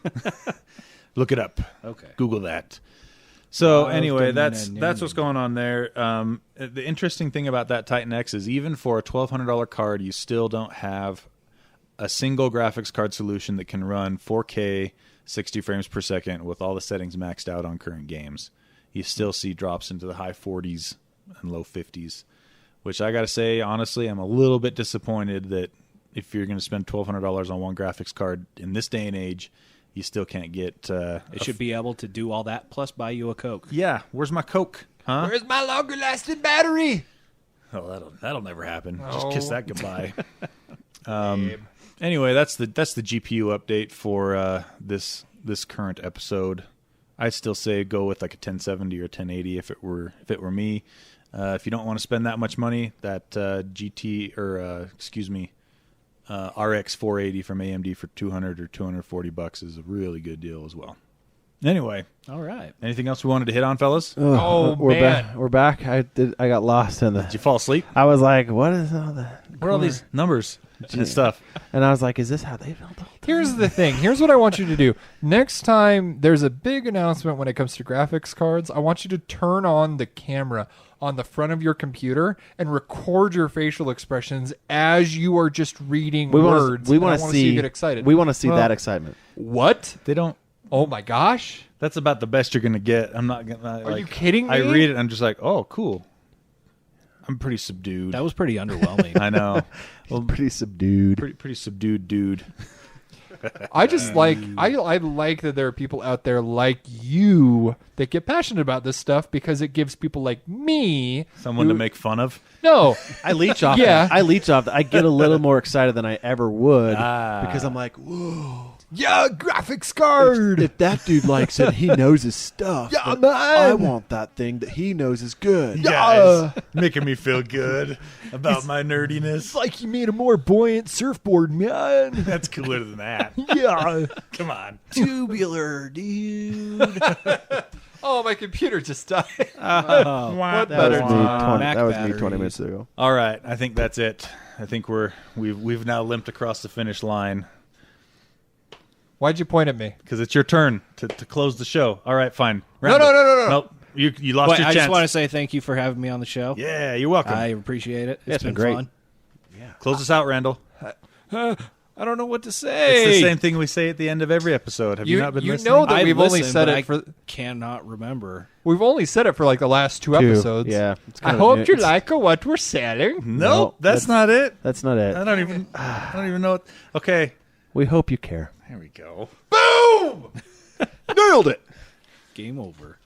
look it up. Okay. Google that. So Laws anyway, of that's diminishing. what's going on there. The interesting thing about that Titan X is even for a $1,200 card, you still don't have a single graphics card solution that can run 4K 60 frames per second with all the settings maxed out on current games. You still see drops into the high 40s and low 50s, which I got to say, honestly, I'm a little bit disappointed that if you're going to spend $1,200 on one graphics card in this day and age, you still can't get... It should be able to do all that, plus buy you a Coke. Yeah, where's my Coke? Huh? Where's my longer lasting battery? Oh, that'll never happen. Oh. Just kiss that goodbye. Anyway, that's the GPU update for this current episode. I'd still say go with like a 1070 or 1080 if it were me. If you don't want to spend that much money, that RX 480 from AMD for $200 or $240 is a really good deal as well. Anyway, All right. anything else we wanted to hit on, fellas? Oh, we're man. back. We're back. I got lost in Did you fall asleep? I was like, what is all that? What are all these numbers and stuff? And I was like, is this how they felt? Here's the thing. Here's what I want you to do. Next time there's a big announcement when it comes to graphics cards, I want you to turn on the camera on the front of your computer and record your facial expressions as you are just reading words. We And I want to wanna see you get excited. We want to see Well- that excitement. What? They don't. Oh my gosh. That's about the best you're gonna get. I'm not gonna. Are you kidding me? I read it. I'm just like, oh, cool. I'm pretty subdued. That was pretty underwhelming. I know. Well, Pretty subdued. pretty subdued, dude. I just like I like that there are people out there like you that get passionate about this stuff because it gives people like me Someone to make fun of. No. I leech off. Yeah. I leech off. I get a little more excited than I ever would Ah. because I'm like, whoa. Yeah, graphics card. If that dude likes it, he knows his stuff. Yeah, But man. I want that thing that he knows is good. Guys, making me feel good about my nerdiness. Like you made a more buoyant surfboard, man. That's cooler than that. Yeah. Come on. Tubular, dude. Oh, my computer just died. What That was, better me, time? 20, Mac that was me batteries. 20 minutes ago. All right, I think that's it. I think we've now limped across the finish line Why'd you point at me? because it's your turn to close the show. All right, fine. No. Nope. You lost But your I chance. just want to say thank you for having me on the show. Yeah, you're welcome. I appreciate it. it's been great. fun. Close us out, Randall. I don't know what to say. It's the same thing we say at the end of every episode. Have you not been listening? know that I we've only listen, said but it for cannot remember. we've only said it for like the last two episodes. Yeah. It's I kind of hope new. you It's- like what we're selling. Nope, No, that's not it. That's not it. I don't even know. Okay, We hope you care. here we go. Boom! Nailed it. Game over.